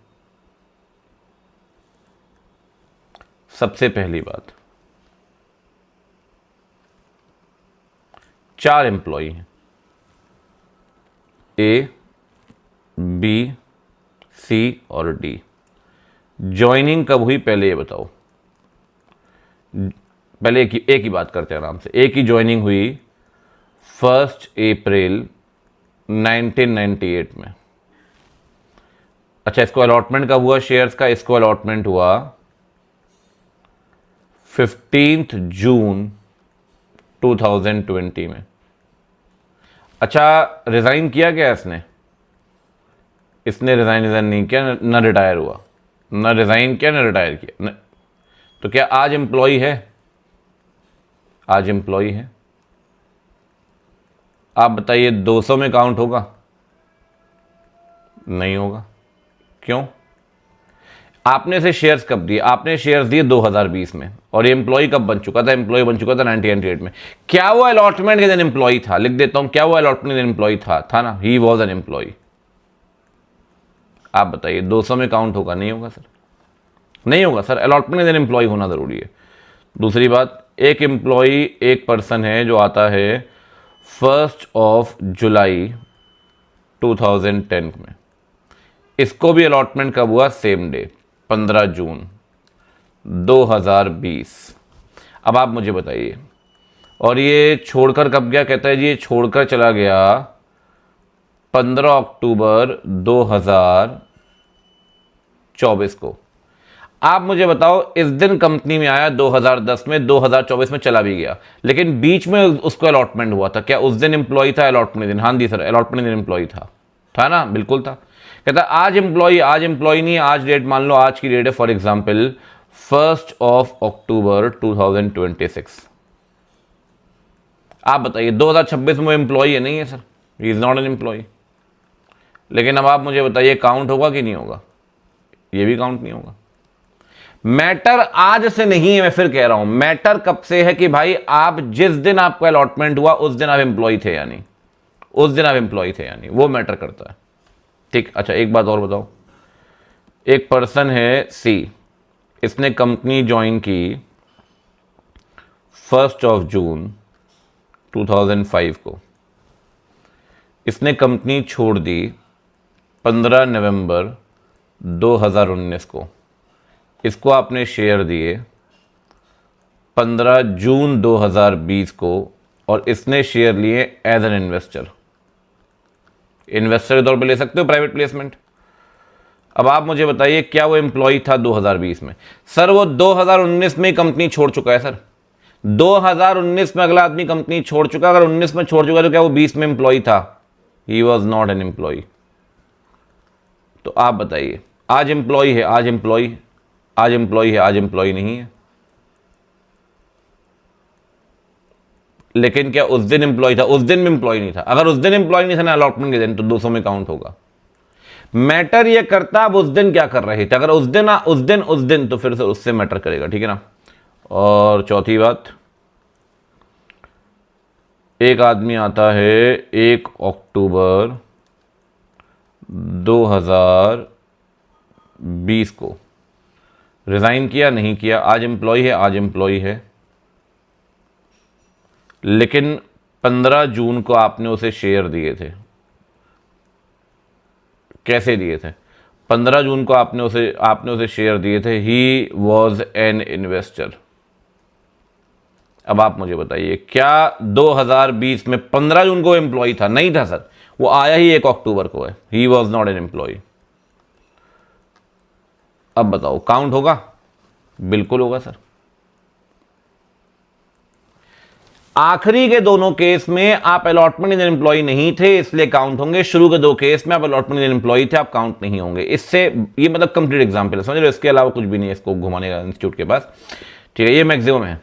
सबसे पहली बात, 4 एम्प्लॉय हैं, ए, बी, सी और डी। ज्वाइनिंग कब हुई पहले ये बताओ। पहले एक ही बात करते हैं आराम से। ए की ज्वाइनिंग हुई 1 अप्रैल 1998 में। अच्छा, इसको अलॉटमेंट कब हुआ शेयर्स का? इसको अलॉटमेंट हुआ 15 जून 2020 में। अच्छा, रिजाइन किया क्या इसने? इसने रिजाइन नहीं किया, न रिटायर हुआ, न रिजाइन किया न रिटायर किया न। तो क्या आज एम्प्लॉय है? आज एम्प्लॉय है। आप बताइए 200 में काउंट होगा? नहीं होगा। क्यों? आपने इसे शेयर्स कब दिए? आपने शेयर्स दिए 2020 में, और ये एम्प्लॉय कब बन चुका था? एम्प्लॉय बन चुका था 1998 में। क्या वो अलॉटमेंट के दिन एम्प्लॉय था? लिख देता हूं, क्या वो अलॉटमेंट के दिन एम्प्लॉय था ना? He was an employ. आप बताइए 200 में काउंट होगा? नहीं होगा सर, नहीं होगा सर। अलॉटमेंट के दिन एम्प्लॉय होना जरूरी है। दूसरी बात, एक एम्प्लॉय एक पर्सन है जो आता है 1 जुलाई 2010 में। इसको भी अलॉटमेंट कब हुआ? सेम डे, 15 जून 2020। अब आप मुझे बताइए, और ये छोड़कर कब गया? कहता है जी ये छोड़कर चला गया 15 अक्टूबर 2024 को। आप मुझे बताओ, इस दिन कंपनी में आया 2010 में, 2024 में चला भी गया, लेकिन बीच में उसको अलॉटमेंट हुआ था। क्या उस दिन एम्प्लॉय था अलॉटमेंट दिन? हाँ जी सर, अलॉटमेंट दिन एम्प्लॉय था ना? बिल्कुल था। कहता आज एम्प्लॉय, आज एम्प्लॉय नहीं है। आज डेट मान लो, आज की डेट है फॉर एग्जाम्पल 1 अक्टूबर 2026। आप बताइए 2026 में एम्प्लॉय है? नहीं है sir, he is not an employ. लेकिन अब आप मुझे बताइए काउंट होगा कि नहीं होगा? ये भी काउंट नहीं होगा। मैटर आज से नहीं है, मैं फिर कह रहा हूं, मैटर कब से है कि भाई आप जिस दिन आपका अलॉटमेंट हुआ उस दिन आप एम्प्लॉय थे या नहीं, उस दिन आप एम्प्लॉय थे या नहीं, वो मैटर करता है। ठीक। अच्छा, एक बात और बताओ, एक पर्सन है सी, इसने कंपनी ज्वाइन की 1 जून 2005 को। इसने कंपनी छोड़ दी 15 नवंबर 2019 को। इसको आपने शेयर दिए 15 जून 2020 को, और इसने शेयर लिए एज एन इन्वेस्टर। इन्वेस्टर के तौर पे ले सकते हो, प्राइवेट प्लेसमेंट। अब आप मुझे बताइए क्या वो एम्प्लॉय था 2020 में? सर वो 2019 में कंपनी छोड़ चुका है सर। 2019 में अगला आदमी कंपनी छोड़ चुका। अगर 19 में छोड़ चुका तो क्या वो 20 में एम्प्लॉय था? He was not an employ. तो आप बताइए, आज एम्प्लॉय है, आज एम्प्लॉय, आज एम्प्लॉय है, आज एम्प्लॉय नहीं है। लेकिन क्या उस दिन एम्प्लॉय था? उस दिन में एम्प्लॉय नहीं था। अगर उस दिन एम्प्लॉय नहीं था ना अलॉटमेंट के दिन, तो 200 में काउंट होगा। मैटर ये करता आप उस दिन क्या कर रहे थे। अगर उस दिन तो फिर से उससे मैटर करेगा, ठीक है ना। और चौथी बात, एक आदमी आता है 1 अक्टूबर 2020 को, रिजाइन किया नहीं किया, आज एम्प्लॉय है, आज एम्प्लॉय है। लेकिन 15 जून को आपने उसे शेयर दिए थे। कैसे दिए थे? 15 जून को आपने उसे शेयर दिए थे। ही वॉज एन इन्वेस्टर। अब आप मुझे बताइए, क्या 2020 में 15 जून को एम्प्लॉय था? नहीं था सर, वो आया ही 1 अक्टूबर को है। He was not an employ. अब बताओ, काउंट होगा? बिल्कुल होगा सर। आखिरी के दोनों केस में आप अलॉटमेंट इंजन एम्प्लॉय नहीं थे, इसलिए काउंट होंगे। शुरू के 2 केस में आप अलॉटमेंट इंजन एम्प्लॉय थे, आप काउंट नहीं होंगे। इससे ये मतलब कंप्लीट एग्जाम्पल है, समझ रहे हो? इसके अलावा कुछ भी नहीं है इसको घुमाने का इंस्टीट्यूट के पास। ठीक है, ये मैक्सिमम है।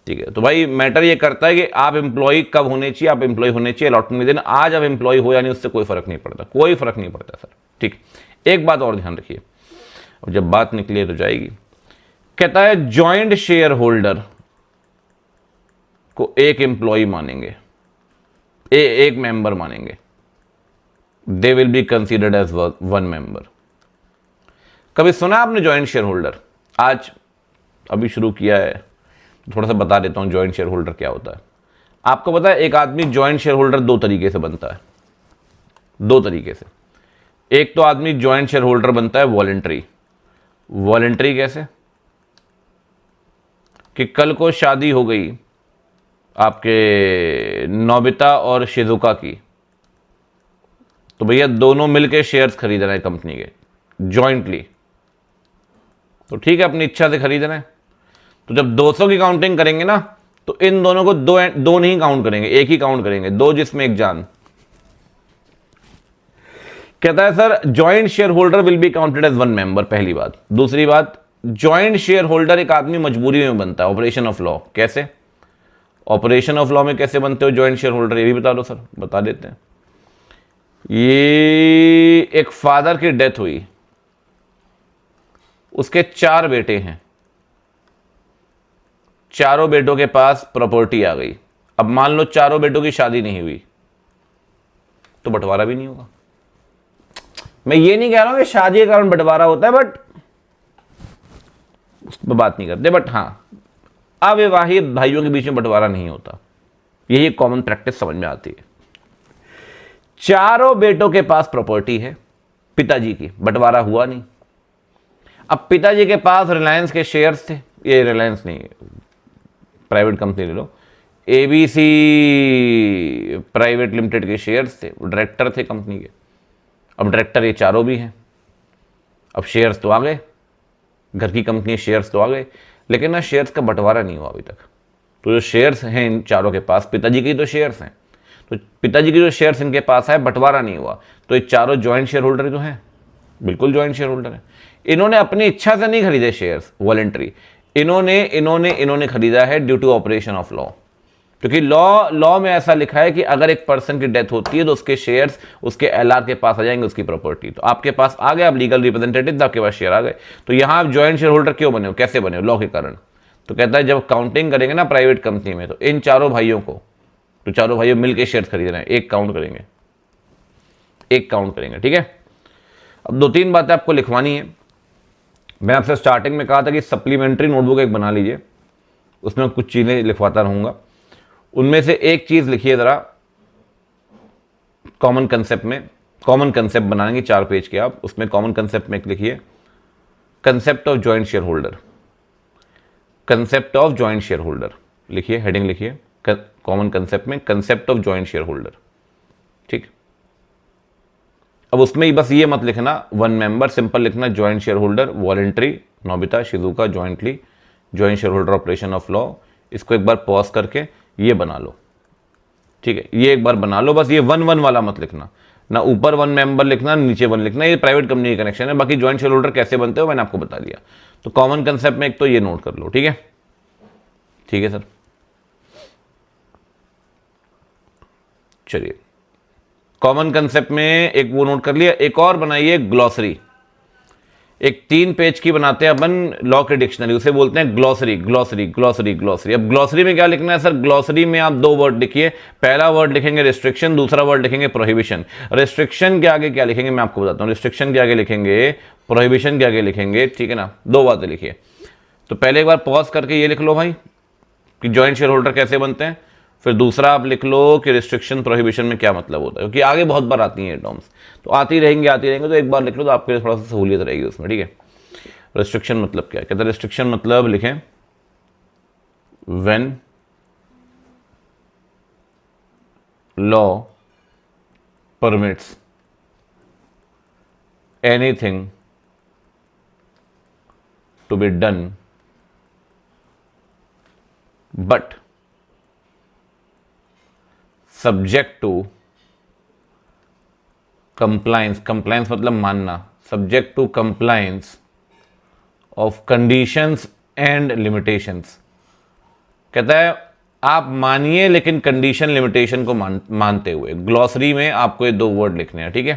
ठीक है, तो भाई मैटर ये करता है कि आप एम्प्लॉय कब होने चाहिए, आप एम्प्लॉय होने चाहिए अलॉटमेंट दिन। आज आप एम्प्लॉय हो या नहीं, उससे कोई फर्क नहीं पड़ता, कोई फर्क नहीं पड़ता सर। ठीक, एक बात और ध्यान रखिए, और जब बात निकली तो जाएगी। कहता है जॉइंट शेयर होल्डर को एक एम्प्लॉय मानेंगे, एक मेंबर मानेंगे। They will be considered as 1 member. कभी सुना आपने जॉइंट शेयर होल्डर? आज अभी शुरू किया है, थोड़ा सा बता देता हूं जॉइंट शेयर होल्डर क्या होता है। आपको पता है एक आदमी जॉइंट शेयर होल्डर 2 तरीके से बनता है, 2 तरीके से। एक तो आदमी जॉइंट शेयर होल्डर बनता है वॉलंटरी। वॉलंटरी कैसे? कि कल को शादी हो गई आपके नोबिता और शिजुका की, तो भैया दोनों मिलके शेयर्स खरीद रहे हैं कंपनी के जॉइंटली, तो ठीक है, अपनी इच्छा से खरीद रहे हैं। तो जब 200 की काउंटिंग करेंगे ना, तो इन दोनों को दो नहीं काउंट करेंगे, एक ही काउंट करेंगे, 2 जिसमें 1 जान। कहता है sir joint share holder will be counted as 1 member, पहली बात। दूसरी बात, जॉइंट शेयर होल्डर एक आदमी मजबूरी में बनता है, ऑपरेशन ऑफ लॉ। कैसे? ऑपरेशन ऑफ लॉ में कैसे बनते हो जॉइंट शेयर होल्डर, ये भी बता दो सर। बता देते हैं। ये एक फादर की डेथ हुई, उसके 4 बेटे हैं, चारों बेटों के पास प्रॉपर्टी आ गई। अब मान लो चारों बेटों की शादी नहीं हुई, तो बंटवारा भी नहीं होगा। मैं ये नहीं कह रहा हूं कि शादी के कारण बंटवारा होता है, बट उस पर बात नहीं करते। बट हां, अविवाहित भाइयों के बीच में बंटवारा नहीं होता, यही कॉमन प्रैक्टिस समझ में आती है। चारों बेटों के पास प्रॉपर्टी है पिताजी की, बंटवारा हुआ नहीं। अब पिताजी के पास रिलायंस के शेयर्स थे, ये रिलायंस नहीं, प्राइवेट कंपनी ले लो, एबीसी प्राइवेट लिमिटेड के शेयर्स थे, वो डायरेक्टर थे कंपनी के। अब डायरेक्टर ये चारों भी हैं। अब शेयर्स तो आ गए, घर की कंपनी शेयर्स तो आ गए, लेकिन ना शेयर्स का बंटवारा नहीं हुआ अभी तक। तो जो शेयर्स हैं इन चारों के पास, पिताजी के तो शेयर्स हैं, तो पिताजी के जो शेयर्स इनके पास है, बंटवारा नहीं हुआ, तो ये चारों जॉइंट शेयर होल्डर जो हैं, बिल्कुल जॉइंट शेयर होल्डर है। इन्होंने अपनी इच्छा से नहीं खरीदे शेयर्स वॉलंटरी, इन्होंने खरीदा है due to operation of law. क्योंकि लॉ में ऐसा लिखा है कि अगर एक पर्सन की डेथ होती है तो उसके शेयर्स उसके एलआर के पास आ जाएंगे, उसकी प्रॉपर्टी। तो आपके पास आ गए, आप लीगल रिप्रेजेंटेटिव, आपके पास शेयर आ गए। तो यहां आप जॉइंट शेयर होल्डर क्यों बने हो, कैसे बने हो? लॉ के कारण। तो कहता है जब काउंटिंग करेंगे ना प्राइवेट कंपनी में, तो इन चारों भाइयों को, तो चारों भाइयों मिलकर शेयर खरीद रहे हैं, एक काउंट करेंगे, एक काउंट करेंगे। ठीक है, अब 2-3 बातें आपको लिखवानी है। मैं आपसे स्टार्टिंग में कहा था कि सप्लीमेंट्री नोटबुक एक बना लीजिए, उसमें कुछ चीजें लिखवाता रहूंगा। उनमें से एक चीज लिखिए जरा कॉमन कंसेप्ट में, कॉमन कंसेप्ट बनाएंगे 4 पेज के आप, उसमें कॉमन कंसेप्ट में एक लिखिए concept of joint share holder. Concept of joint share holder लिखिए, हेडिंग लिखिए कॉमन कंसेप्ट में concept of joint share holder. ठीक, अब उसमें ही बस ये मत लिखना 1 मेंबर, सिंपल लिखना joint share holder, voluntary, Nobita Shizuka jointly, joint share holder operation of law. इसको एक बार पॉज करके ये बना लो। ठीक है, ये एक बार बना लो, बस ये 1-1 वाला मत लिखना, ना ऊपर 1 मेंबर लिखना, नीचे 1 लिखना, ये प्राइवेट कंपनी का कनेक्शन है। बाकी जॉइंट शेयर होल्डर कैसे बनते हो मैंने आपको बता दिया। तो कॉमन कंसेप्ट में एक तो ये नोट कर लो। ठीक है, ठीक है सर, चलिए कॉमन कंसेप्ट में एक वो नोट कर लिया। एक और बनाइए ग्लॉसरी, एक 3 पेज की बनाते हैं अपन लॉ के डिक्शनरी, उसे बोलते हैं ग्लॉसरी। Glossary glossary glossary. अब ग्लॉसरी में क्या लिखना है सर? ग्लॉसरी में आप 2 वर्ड लिखिए, पहला वर्ड लिखेंगे रिस्ट्रिक्शन, दूसरा वर्ड लिखेंगे प्रोहिबिशन। रिस्ट्रिक्शन के आगे क्या लिखेंगे मैं आपको बताता हूं। रिस्ट्रिक्शन के आगे लिखेंगे, प्रोहिबिशन के आगे लिखेंगे। ठीक है ना, 2 बातें लिखिए। तो पहले एक बार पॉज करके ये लिख लो भाई कि जॉइंट शेयर होल्डर कैसे बनते हैं। फिर दूसरा आप लिख लो कि रिस्ट्रिक्शन प्रोहिबिशन में क्या मतलब होता है, क्योंकि आगे बहुत बार आती हैं ये टर्म्स, तो आती रहेंगे, तो एक बार लिख लो तो आपके लिए थोड़ा सा सहूलियत रहेगी उसमें, ठीक है। रिस्ट्रिक्शन मतलब क्या कहता है? रिस्ट्रिक्शन मतलब लिखें when law permits anything to be done but subject to compliance, compliance मतलब मानना, subject to compliance of conditions and limitations. कहता है आप मानिए लेकिन कंडीशन लिमिटेशन को मानते हुए। ग्लॉसरी में आपको ये 2 वर्ड लिखने हैं, ठीक है।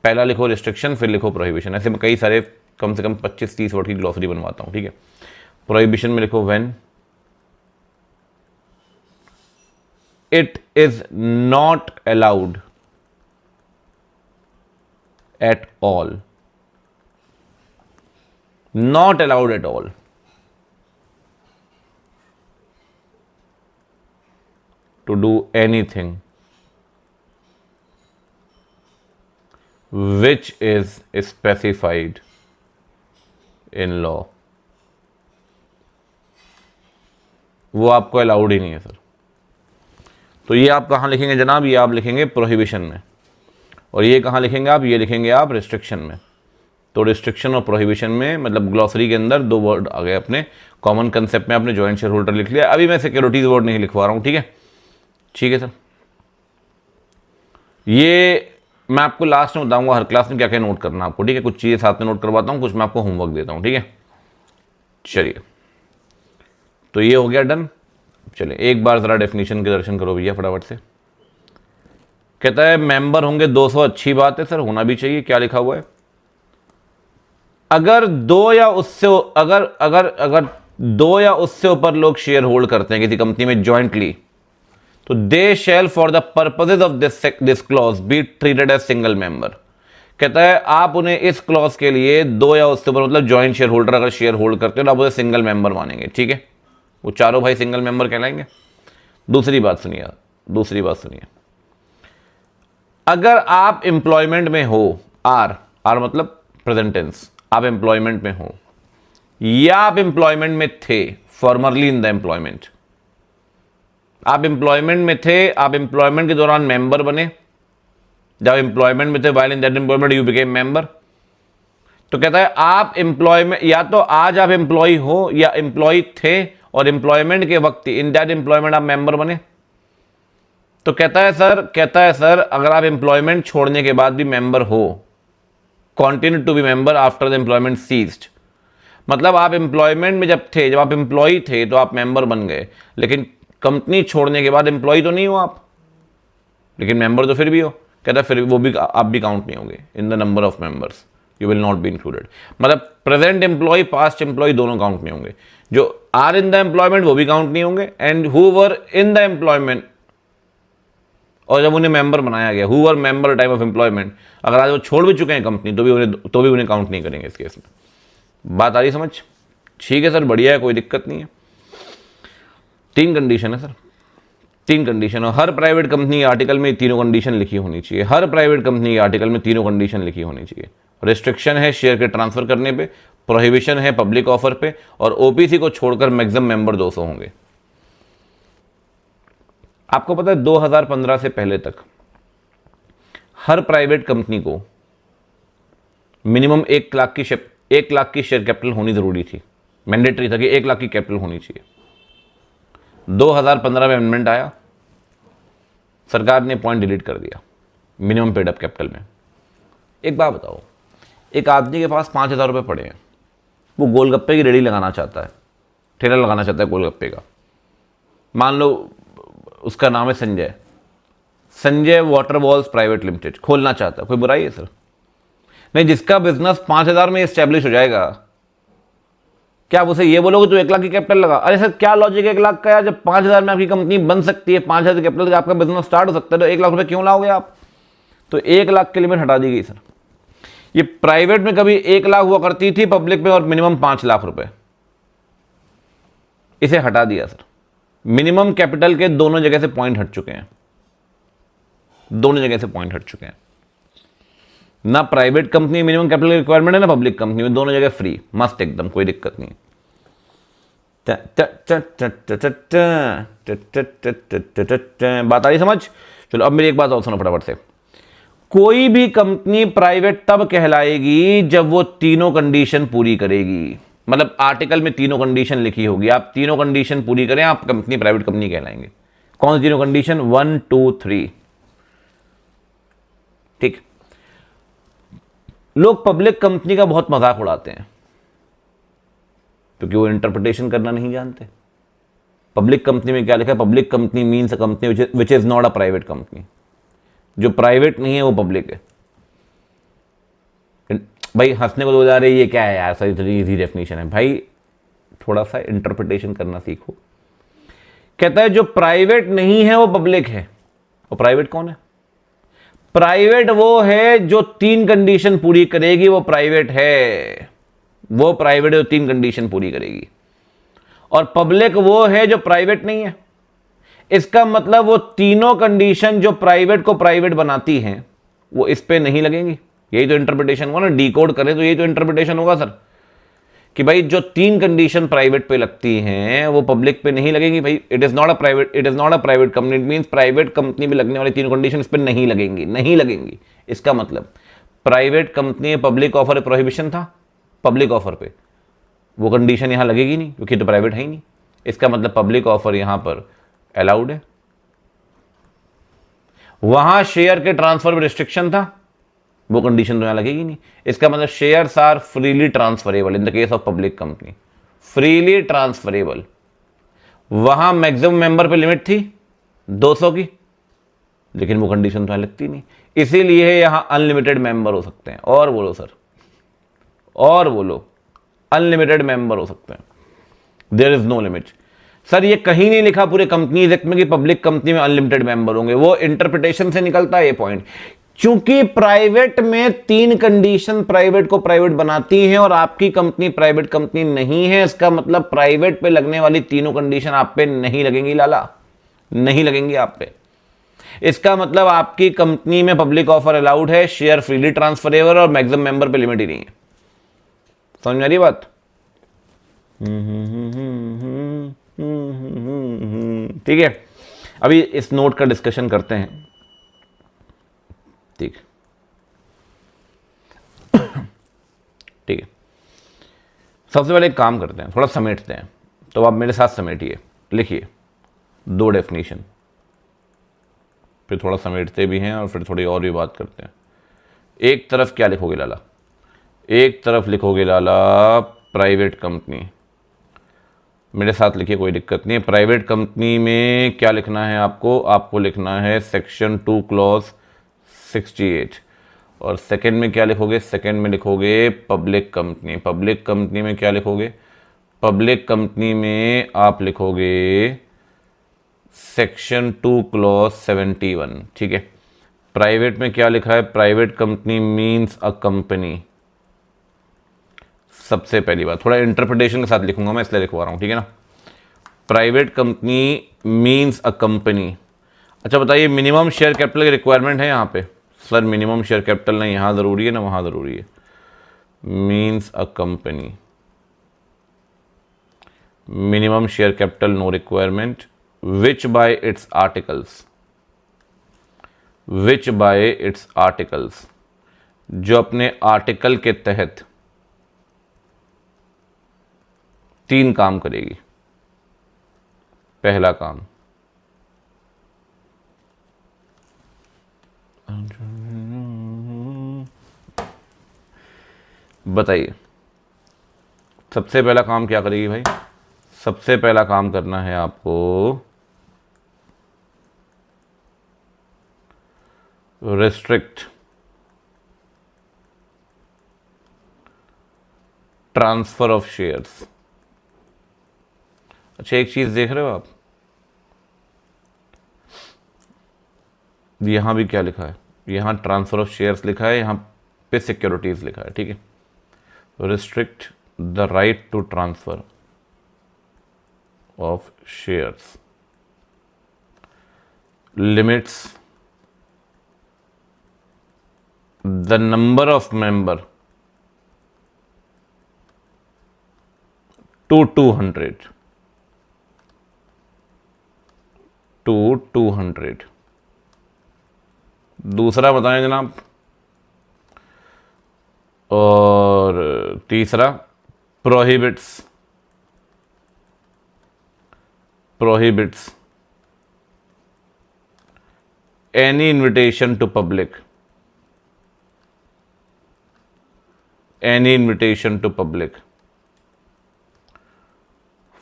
पहला लिखो रिस्ट्रिक्शन, फिर लिखो प्रोहिबिशन। ऐसे मैं कई सारे कम से कम 25-30 वर्ड की ग्लॉसरी बनवाता हूं, ठीक है। प्रोहिबिशन में लिखो when it is not allowed at all, not allowed at all to do anything which is specified in law। वो आपको अलाउड ही नहीं है सर। तो ये आप कहाँ लिखेंगे जनाब? ये आप लिखेंगे प्रोहिबिशन में। और ये कहाँ लिखेंगे आप? ये लिखेंगे आप रिस्ट्रिक्शन में। तो रिस्ट्रिक्शन और प्रोहिबिशन में मतलब ग्लॉसरी के अंदर 2 वर्ड आ गए अपने कॉमन कंसेप्ट में। आपने जॉइंट शेयर होल्डर लिख लिया। अभी मैं सिक्योरिटीज वर्ड नहीं लिखवा रहा हूँ, ठीक है। ठीक है सर, ये मैं आपको लास्ट में बताऊंगा हर क्लास में क्या क्या नोट करना आपको, ठीक है। कुछ चीज़ें साथ में नोट करवाता हूँ, कुछ मैं आपको होमवर्क देता हूँ, ठीक है। चलिए, तो ये हो गया डन। चलिए एक बार ज़रा डेफिनेशन के दर्शन करो भैया फटाफट से। कहता है मेंबर होंगे 200, अच्छी बात है सर, होना भी चाहिए। क्या लिखा हुआ है? अगर 2 या उससे ऊपर लोग शेयर होल्ड करते हैं किसी कंपनी में जॉइंटली, तो they shall for the purposes of this clause be treated as single member. कहता है आप उन्हें इस क्लॉज के लिए 2 या उससे ऊपर मतलब जॉइंट शेयर होल्डर अगर शेयर होल्ड करते हो तो आप उसे सिंगल मेंबर मानेंगे, ठीक है। वो चारों भाई सिंगल मेंबर कहलाएंगे। दूसरी बात सुनिए, अगर आप एम्प्लॉयमेंट में हो, आर मतलब प्रेजेंट टेंस, आप एम्प्लॉयमेंट में हो या आप एम्प्लॉयमेंट में थे, फॉर्मरली इन द एम्प्लॉयमेंट, आप एम्प्लॉयमेंट में थे, आप एम्प्लॉयमेंट के दौरान मेंबर बने, जब एम्प्लॉयमेंट में थे, while in that employment you became member. तो कहता है आप एम्प्लॉयमेंट, या तो आज आप एम्प्लॉय हो या एम्प्लॉय थे और एम्प्लॉयमेंट के वक्त इन दैट एम्प्लॉयमेंट आप मेंबर बने। तो कहता है सर अगर आप एम्प्लॉयमेंट छोड़ने के बाद भी मेंबर हो, continue to be member after the employment ceased, मतलब आप एम्प्लॉयमेंट में जब थे, जब आप एम्प्लॉय थे तो आप मेंबर बन गए, लेकिन कंपनी छोड़ने के बाद एम्प्लॉय तो नहीं हो आप, लेकिन मेंबर तो फिर भी हो। कहता है फिर वो भी आप भी काउंट नहीं होंगे in the number of members, you will not be included. मतलब प्रेजेंट एम्प्लॉय पास्ट एम्प्लॉय दोनों काउंट नहीं होंगे, जो आर इन द एम्प्लॉयमेंट वो भी काउंट नहीं होंगे, and who were in the employment, और जब उन्हें मेंबर बनाया गया, who were member time of employment, अगर आज वो छोड़ भी चुके हैं कंपनी तो भी उन्हें काउंट नहीं करेंगे इस केस में। बात आ रही समझ? ठीक है सर, बढ़िया है, कोई दिक्कत नहीं है। 3 कंडीशन है सर, 3 कंडीशन। और हर प्राइवेट कंपनी के आर्टिकल में तीनों कंडीशन लिखी होनी चाहिए। हर प्राइवेट कंपनी के आर्टिकल में तीनों कंडीशन लिखी होनी चाहिए। रिस्ट्रिक्शन है शेयर के ट्रांसफर करने पे, प्रोहिबिशन है पब्लिक ऑफर पे, और ओपीसी को छोड़कर मैक्सिमम मेंबर 200 होंगे। आपको पता है 2015 से पहले तक हर प्राइवेट कंपनी को मिनिमम 1 लाख की शेयर कैपिटल होनी जरूरी थी, मैंडेटरी था कि 1 लाख की कैपिटल होनी चाहिए। 2015 में अमेंडमेंट आया, सरकार ने पॉइंट डिलीट कर दिया मिनिमम पेड अप कैपिटल में। एक बात बताओ, एक आदमी के पास 5,000 रुपये पड़े हैं, वो गोलगप्पे की रेडी लगाना चाहता है, ठेला लगाना चाहता है गोलगप्पे का। मान लो उसका नाम है Sanjay water balls private limited खोलना चाहता है, कोई बुराई है सर? नहीं, जिसका बिजनेस 5,000 में एस्टेब्लिश हो जाएगा, क्या आप उसे ये बोलोगे तो 1 लाख की कैपिटल लगा? अरे सर क्या लॉजिक है 1 लाख का यार? जब 5,000 में आपकी कंपनी बन सकती है, 5,000 की कैपिटल आपका बिजनेस स्टार्ट हो सकता है, तो 1 लाख रुपए क्यों लाओगे आप? तो 1 लाख की लिमिट हटा दी गई सर। ये प्राइवेट में कभी 1 लाख हुआ करती थी, पब्लिक में और मिनिमम 5 लाख रुपए, इसे हटा दिया सर। मिनिमम कैपिटल के दोनों जगह से पॉइंट हट चुके हैं, दोनों जगह से पॉइंट हट चुके हैं। ना private company minimum capital requirement है, ना पब्लिक कंपनी में, दोनों जगह फ्री, मस्त एकदम, कोई दिक्कत नहीं। बात आ रही समझ? चलो अब मेरी एक बात और सुनो फटाफट से। कोई भी कंपनी प्राइवेट तब कहलाएगी जब वो तीनों कंडीशन पूरी करेगी। मतलब आर्टिकल में तीनों कंडीशन लिखी होगी, आप तीनों कंडीशन पूरी करें, आप कंपनी प्राइवेट कंपनी कहलाएंगे। कौन सी तीनों कंडीशन? 1 2 3। ठीक। लोग पब्लिक कंपनी का बहुत मजाक उड़ाते हैं क्योंकि वो इंटरप्रिटेशन करना नहीं जानते। पब्लिक कंपनी में क्या लिखा है? Public company means a company which is not a private company. जो प्राइवेट नहीं है वो पब्लिक है। भाई हंसने को तो जा रही है, क्या है यार, सही इतनी इजी डेफिनेशन है भाई, थोड़ा सा इंटरप्रिटेशन करना सीखो। कहता है जो प्राइवेट नहीं है वो पब्लिक है। और प्राइवेट कौन है? प्राइवेट वो है जो तीन कंडीशन पूरी करेगी, वो प्राइवेट है। वो प्राइवेट जो तीन कंडीशन पूरी करेगी। और पब्लिक वो है जो प्राइवेट नहीं है। इसका मतलब वो तीनों कंडीशन जो प्राइवेट को प्राइवेट बनाती हैं वो इस पे नहीं लगेंगी। यही तो इंटरप्रिटेशन होगा ना, डीकोड करें तो यही तो इंटरप्रिटेशन होगा सर, कि भाई जो तीन कंडीशन प्राइवेट पे लगती हैं वो पब्लिक पे नहीं लगेंगी। भाई it is not a private company, it means private company में लगने वाली तीन कंडीशन इस पे नहीं लगेंगी, नहीं लगेंगी। इसका मतलब private company public offer prohibition था, पब्लिक ऑफर पे वो कंडीशन यहां लगेगी नहीं क्योंकि तो प्राइवेट है ही नहीं। इसका मतलब पब्लिक ऑफर यहां पर अलाउड है। वहां शेयर के ट्रांसफर में रिस्ट्रिक्शन था, वो कंडीशन तो यहां लगेगी नहीं। इसका मतलब shares are freely transferable in the case of public company, freely transferable. वहां मैक्सिमम मेंबर पे लिमिट थी 200 की, लेकिन वो कंडीशन तो यहां लगती नहीं, इसीलिए यहां अनलिमिटेड मेंबर हो सकते हैं। और बोलो सर, और बोलो, अनलिमिटेड मेंबर हो सकते हैं, there is no limit. Sir ये कहीं नहीं लिखा पूरे कंपनीज एक्ट में कि पब्लिक कंपनी में अनलिमिटेड मेंबर होंगे, वो इंटरप्रिटेशन से निकलता है ये पॉइंट। क्योंकि प्राइवेट में तीन कंडीशन प्राइवेट को प्राइवेट बनाती हैं और आपकी कंपनी प्राइवेट कंपनी नहीं है, इसका मतलब प्राइवेट पे लगने वाली तीनों कंडीशन आप पे नहीं लगेंगी लाला, नहीं लगेंगी आप पे। इसका मतलब आपकी कंपनी में पब्लिक ऑफर अलाउड है, शेयर फ्रीली ट्रांसफरेबल और मैक्सिमम मेंबर पे लिमिट ही नहीं है। समझ में आ रही बात? ठीक है, अभी इस नोट का डिस्कशन करते हैं। ठीक ठीक है, सबसे पहले एक काम करते हैं, थोड़ा समेटते हैं। तो आप मेरे साथ समेटिए, लिखिए दो डेफिनेशन, फिर थोड़ा समेटते भी हैं और फिर थोड़ी और भी बात करते हैं। एक तरफ क्या लिखोगे लाला? एक तरफ लिखोगे लाला प्राइवेट कंपनी, मेरे साथ लिखिए, कोई दिक्कत नहीं है। प्राइवेट कंपनी में क्या लिखना है आपको? आपको लिखना है सेक्शन 2 क्लॉज 68। और सेकंड में क्या लिखोगे? सेकंड में लिखोगे पब्लिक कंपनी। पब्लिक कंपनी में क्या लिखोगे? पब्लिक कंपनी में आप लिखोगे सेक्शन 2 क्लॉज 71। ठीक है। प्राइवेट में क्या लिखा है? Private company means a company. सबसे पहली बात, थोड़ा इंटरप्रिटेशन के साथ लिखूंगा मैं, इसलिए लिखवा रहा हूं, ठीक है ना। Private company means a company. अच्छा बताइए, मिनिमम शेयर कैपिटल की रिक्वायरमेंट है यहाँ पे? सर मिनिमम शेयर कैपिटल ना यहाँ ज़रूरी है ना वहाँ ज़रूरी है। Means a company, minimum share capital no requirement, which by its articles, which by its articles, जो अपने आर्टिकल के तहत तीन काम करेगी। पहला काम, बताइए सबसे पहला काम क्या करेगी भाई? सबसे पहला काम करना है आपको रिस्ट्रिक्ट ट्रांसफर ऑफ शेयर्स। अच्छा एक चीज देख रहे हो आप, यहां भी क्या लिखा है? यहां ट्रांसफर ऑफ शेयर्स लिखा है, यहां पे सिक्योरिटीज लिखा है, ठीक है। Restrict the right to transfer of shares, limits the number of member to 200 to 200। दूसरा बताएं जनाब, और तीसरा prohibits any invitation to public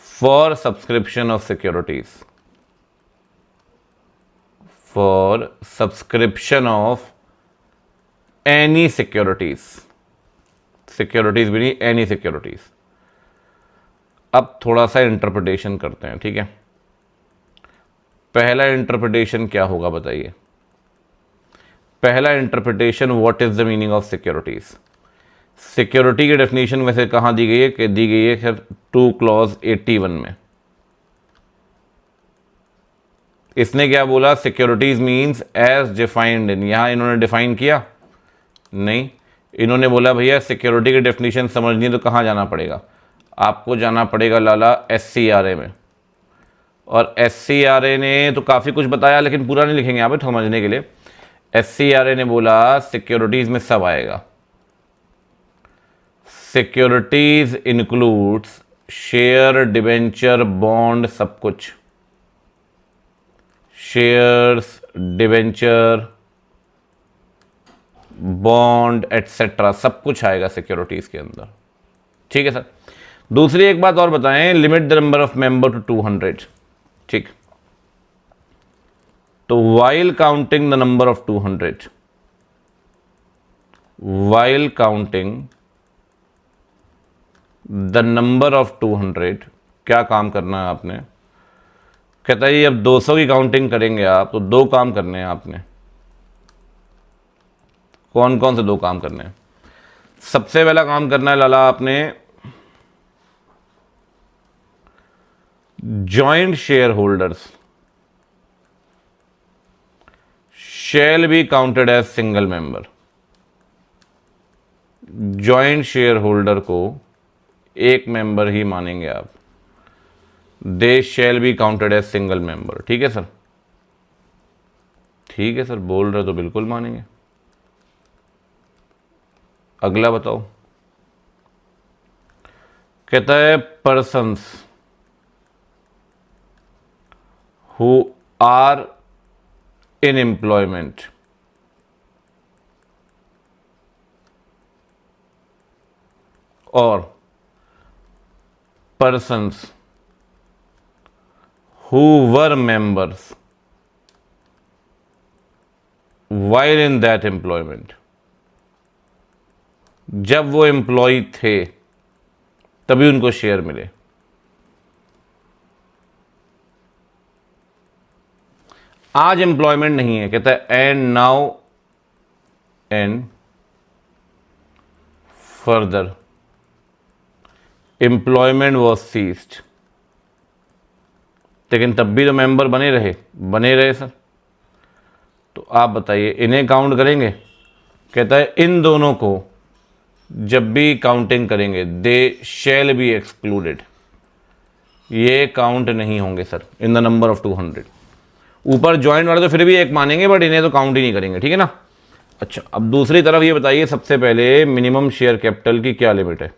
for subscription of securities, for subscription of any securities भी नहीं, any securities। अब थोड़ा सा इंटरप्रिटेशन करते हैं, ठीक है। पहला इंटरप्रिटेशन क्या होगा बताइए? पहला interpretation, what is the meaning of securities. Security की डेफिनेशन वैसे कहाँ दी गई है? कि दी गई है खैर 2 क्लॉज 81 में। इसने क्या बोला? Securities means as defined in. यहां इन्होंने डिफाइन किया नहीं, इन्होंने बोला भैया सिक्योरिटी की डेफिनेशन समझनी है तो कहाँ जाना पड़ेगा? आपको जाना पड़ेगा लाला SCRA में। और SCRA ने तो काफ़ी कुछ बताया, लेकिन पूरा नहीं लिखेंगे यहाँ पे समझने के लिए। SCRA ने बोला सिक्योरिटीज में सब आएगा। Securities includes share, debenture, bond, सब कुछ। शेयर्स, डिबेंचर, बॉन्ड एटसेट्रा सब कुछ आएगा सिक्योरिटीज के अंदर, ठीक है सर। दूसरी एक बात और बताएं, limit the number of member to 200, ठीक। तो while counting the number of 200, while counting the number of 200, क्या काम करना है आपने? कहता है अब 200 की काउंटिंग करेंगे आप तो 2 काम करने हैं आपने। कौन कौन से 2 काम करने हैं? सबसे पहला काम करना है लाला आपने, joint share holders shall be counted as single member. Joint share holder को एक मेंबर ही मानेंगे आप। They shall be counted as single member, ठीक है सर? ठीक है सर, बोल रहे तो बिल्कुल मानेंगे। अगला बताओ। कहता है persons who are in employment और persons who were members while in that employment, जब वो एम्प्लॉय थे तभी उनको शेयर मिले। आज एम्प्लॉयमेंट नहीं है, कहता है and now and further employment was ceased, लेकिन तब भी तो मेंबर बने रहे सर। तो आप बताइए इन्हें काउंट करेंगे? कहता है इन दोनों को जब भी काउंटिंग करेंगे दे शैल बी एक्सक्लूडेड, ये काउंट नहीं होंगे sir in the number of 200। ऊपर ज्वाइंट वाले तो फिर भी एक मानेंगे, बट इन्हें तो काउंट ही नहीं करेंगे, ठीक है ना। अच्छा, अब दूसरी तरफ ये बताइए सबसे पहले मिनिमम शेयर कैपिटल की क्या लिमिट है?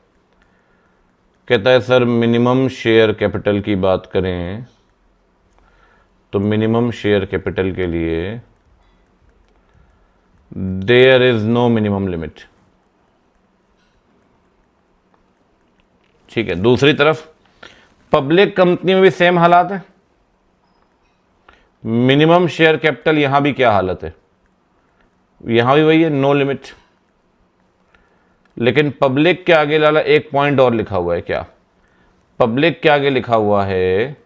कहता है सर मिनिमम शेयर कैपिटल की बात करें तो मिनिमम शेयर कैपिटल के लिए there is no minimum limit, ठीक है। दूसरी तरफ पब्लिक कंपनी में भी सेम हालात है। मिनिमम शेयर कैपिटल यहां भी क्या हालत है? यहां भी वही है, नो लिमिट। लेकिन पब्लिक के आगे लाला एक पॉइंट और लिखा हुआ है। क्या? पब्लिक के आगे लिखा हुआ है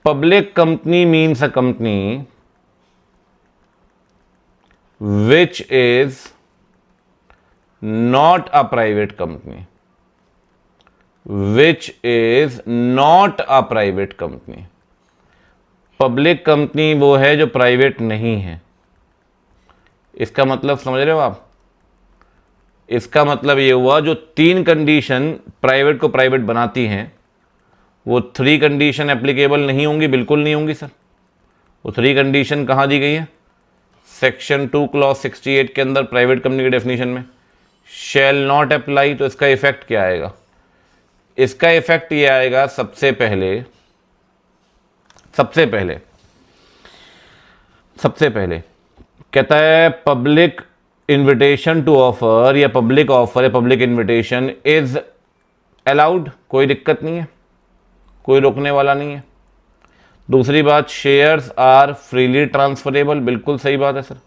public company means a company which is not a private company, which is not a private company। Public company वो है जो प्राइवेट नहीं है। इसका मतलब समझ रहे हो आप? इसका मतलब ये हुआ जो 3 कंडीशन प्राइवेट को प्राइवेट बनाती हैं वो 3 कंडीशन एप्लीकेबल नहीं होंगी, बिल्कुल नहीं होंगी सर। वो 3 कंडीशन कहाँ दी गई है? सेक्शन 2 क्लॉज 68 के अंदर प्राइवेट कंपनी के डेफिनेशन में शैल नॉट अप्लाई। तो इसका इफेक्ट क्या आएगा? इसका इफेक्ट ये आएगा सबसे पहले कहता है पब्लिक इन्विटेशन टू ऑफर या पब्लिक ऑफर या पब्लिक इन्विटेशन इज अलाउड, कोई दिक्कत नहीं है, कोई रोकने वाला नहीं है। दूसरी बात, शेयर्स आर फ्रीली ट्रांसफरेबल, बिल्कुल सही बात है sir,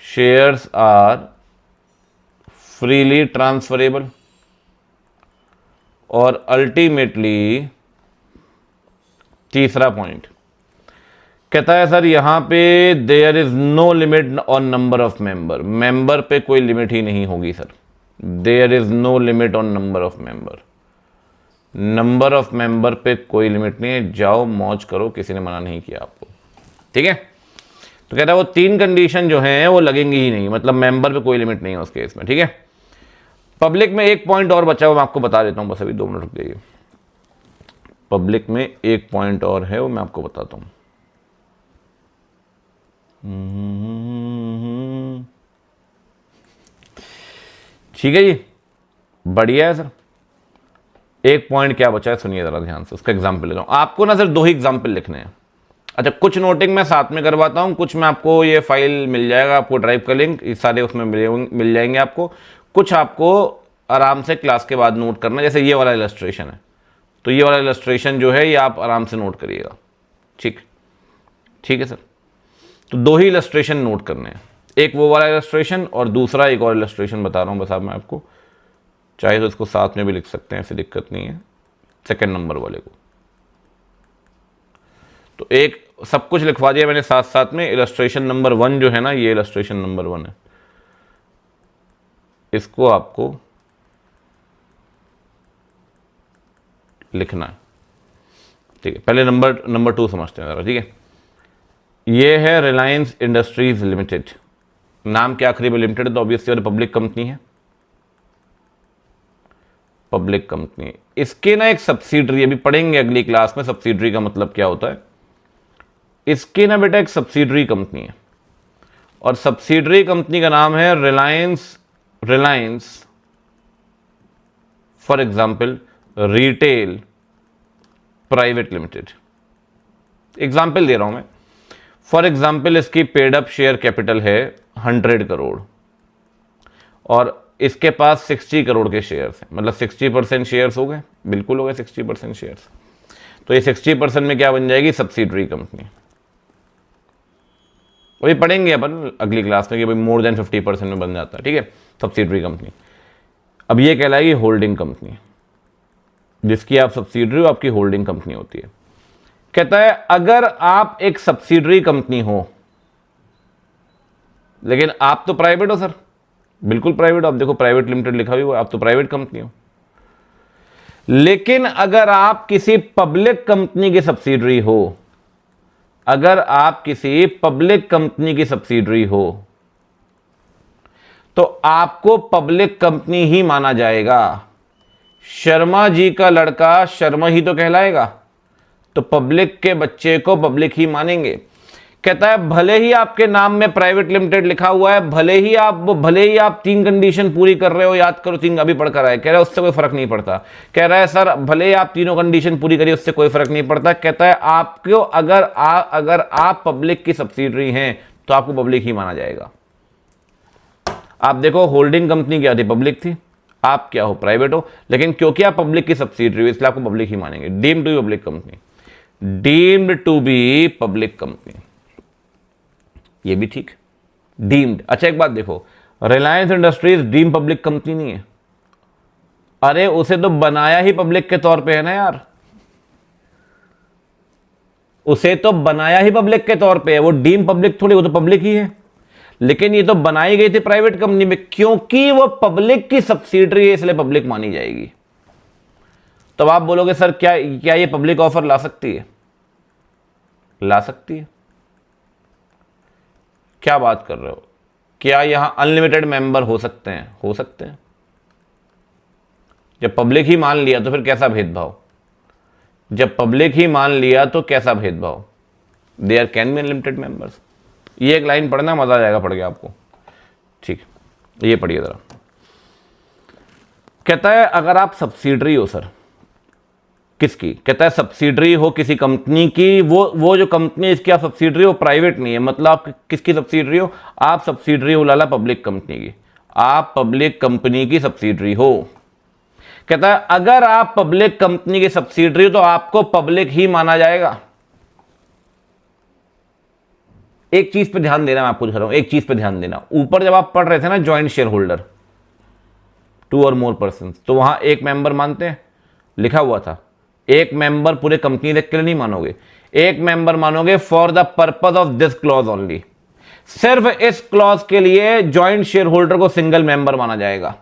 shares are freely transferable. और अल्टीमेटली तीसरा पॉइंट कहता है सर यहां पे there is no limit on number of member, member पे कोई लिमिट ही नहीं होगी sir. There is no limit on number of member, number of member पे कोई लिमिट नहीं है, जाओ मौज करो, किसी ने मना नहीं किया आपको, ठीक है। तो कहता है वो 3 कंडीशन जो हैं वो लगेंगी ही नहीं, मतलब मेंबर पे कोई लिमिट नहीं है उस केस में, ठीक है। पब्लिक में एक पॉइंट और बचा हुआ मैं आपको बता देता हूं, बस अभी 2 मिनट रुक जाइए। पब्लिक में एक पॉइंट और है वो मैं आपको बताता हूं। ठीक है जी, बढ़िया है सर। एक पॉइंट क्या बचा है सुनिए जरा ध्यान से, उसका एग्जाम्पल ले रहा हूं आपको ना सर, 2 ही एग्जाम्पल लिखने हैं। अच्छा, कुछ नोटिंग मैं साथ में करवाता हूं, कुछ में आपको ये फाइल मिल जाएगा, आपको ड्राइव का लिंक ये सारे उसमें मिल जाएंगे आपको। कुछ आपको आराम से क्लास के बाद नोट करना, जैसे ये वाला इलस्ट्रेशन है तो ये वाला इलस्ट्रेशन जो है ये आप आराम से नोट करिएगा, ठीक है सर। तो 2 ही इलस्ट्रेशन नोट करने हैं, एक वो वाला इलस्ट्रेशन और दूसरा एक और इलस्ट्रेशन बता रहा हूँ बस आप, मैं आपको चाहे तो इसको साथ में भी लिख सकते हैं, ऐसी दिक्कत नहीं है, सेकंड नंबर वाले को। तो एक सब कुछ लिखवा दिया मैंने साथ साथ में। इलस्ट्रेशन नंबर 1 जो है ना, ये इलस्ट्रेशन नंबर 1 है, इसको आपको लिखना है, ठीक है। पहले नंबर 2 समझते हैं जरा, ठीक है। ये है रिलायंस इंडस्ट्रीज लिमिटेड, नाम क्या आखिरी में लिमिटेड, तो ऑब्वियसली पब्लिक कंपनी है, पब्लिक कंपनी। इसके ना एक सब्सिडरी, अभी पढ़ेंगे अगली क्लास में सब्सिडरी का मतलब क्या होता है। इसके ना बेटा एक सब्सिडरी कंपनी है और सब्सिडरी कंपनी का नाम है Reliance for example retail private limited. Example दे रहा हूं मैं, फॉर एग्जांपल इसकी पेड अप शेयर कैपिटल है 100 करोड़ और इसके पास 60 करोड़ के शेयर्स हैं, मतलब 60% शेयर्स हो गए, बिल्कुल हो गए 60% शेयर्स। तो ये 60% में क्या बन जाएगी? Subsidiary company. वही पढ़ेंगे अपन अगली क्लास में कि भाई मोर देन 50% में बन जाता है, ठीक है, सब्सिडरी कंपनी। अब ये कहलाएगी होल्डिंग कंपनी, जिसकी आप सब्सिडरी हो, आपकी होल्डिंग कंपनी होती है। कहता है अगर आप एक सब्सिडरी कंपनी हो, लेकिन आप तो प्राइवेट हो सर, बिल्कुल प्राइवेट, आप देखो प्राइवेट लिमिटेड लिखा हुआ है, आप तो प्राइवेट कंपनी हो, लेकिन अगर आप किसी पब्लिक कंपनी की सब्सिडरी हो, अगर आप किसी पब्लिक कंपनी की सब्सिडरी हो तो आपको पब्लिक कंपनी ही माना जाएगा। शर्मा जी का लड़का शर्मा ही तो कहलाएगा, तो पब्लिक के बच्चे को पब्लिक ही मानेंगे। कहता है भले ही आपके नाम में प्राइवेट लिमिटेड लिखा हुआ है, भले ही आप 3 कंडीशन पूरी कर रहे हो, याद करो 3 अभी पढ़कर आए, कह रहा है उससे कोई फर्क नहीं पड़ता। कह रहा है सर भले ही आप 3 कंडीशन पूरी करिए उससे कोई फर्क नहीं पड़ता। कहता है आपको अगर आप पब्लिक की सब्सिडरी हैं तो आपको पब्लिक ही माना जाएगा। आप देखो होल्डिंग कंपनी क्या थी? पब्लिक थी, आप क्या हो? प्राइवेट हो, लेकिन क्योंकि आप पब्लिक की सब्सिडरी हो इसलिए आपको पब्लिक ही मानेंगे। Deemed to be public company, deemed to be public company, ये भी ठीक, डीम्ड। अच्छा एक बात देखो, Reliance Industries deem public company नहीं है, अरे उसे तो बनाया ही पब्लिक के तौर पे है ना यार, उसे तो बनाया ही पब्लिक के तौर पे है, वो डीम पब्लिक थोड़ी, वो तो पब्लिक ही है, लेकिन ये तो बनाई गई थी प्राइवेट कंपनी में, क्योंकि वो पब्लिक की सब्सिडरी है इसलिए पब्लिक मानी जाएगी। तो आप बोलोगे सर क्या ये पब्लिक ऑफर ला सकती है? ला सकती है। क्या बात कर रहे हो? क्या यहां अनलिमिटेड मेंबर हो सकते हैं? हो सकते हैं। जब पब्लिक ही मान लिया तो फिर कैसा भेदभाव? जब पब्लिक ही मान लिया तो कैसा भेदभाव? There can be unlimited members. ये एक लाइन पढ़ना, मजा आ जाएगा पढ़ के आपको। ठीक, ये पढ़िए जरा। कहता है अगर आप सब्सिडरी हो सर, किसकी? कहता है सब्सिडरी हो किसी कंपनी की, वो जो कंपनी इसकी आप सब्सिडरी हो प्राइवेट नहीं है, मतलब आप किसकी सब्सिडरी हो? आप सब्सिडरी हो लाला पब्लिक कंपनी की, आप पब्लिक कंपनी की सब्सिडरी हो। कहता है अगर आप पब्लिक कंपनी की सब्सिडरी हो तो आपको पब्लिक ही माना जाएगा। एक चीज पे ध्यान देना, मैं आपको दिखा रहा हूं, एक चीज पे ध्यान देना। ऊपर जब आप पढ़ रहे थे ना ज्वाइंट शेयर होल्डर, 2 और मोर पर्सन, तो वहां एक मेंबर मानते हैं, लिखा हुआ था। एक मेंबर पूरे कंपनी देख के लिए नहीं मानोगे, एक मेंबर मानोगे for the purpose of this clause only. सिर्फ इस क्लॉज के लिए ज्वाइंट शेयर होल्डर को सिंगल मेंबर माना जाएगा,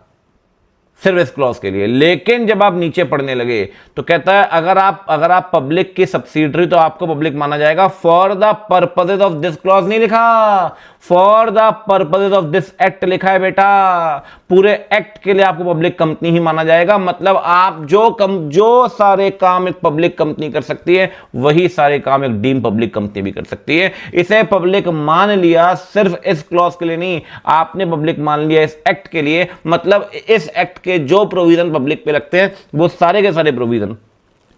सिर्फ इस क्लॉज के लिए। लेकिन जब आप नीचे पढ़ने लगे तो कहता है अगर आप पब्लिक की सब्सिडरी तो आपको पब्लिक माना जाएगा for the purposes of this clause नहीं लिखा, for the purposes of this act लिखा है बेटा। पूरे एक्ट के लिए आपको पब्लिक कंपनी ही माना जाएगा। मतलब आप जो सारे काम एक पब्लिक कंपनी कर सकती है वही सारे काम एक डीम पब्लिक कंपनी भी कर सकती है। इसे पब्लिक मान लिया सिर्फ इस क्लॉज के लिए नहीं, आपने पब्लिक मान लिया इस एक्ट के लिए। मतलब इस एक्ट के जो प्रोविजन पब्लिक पे लगते हैं वो सारे के सारे प्रोविजन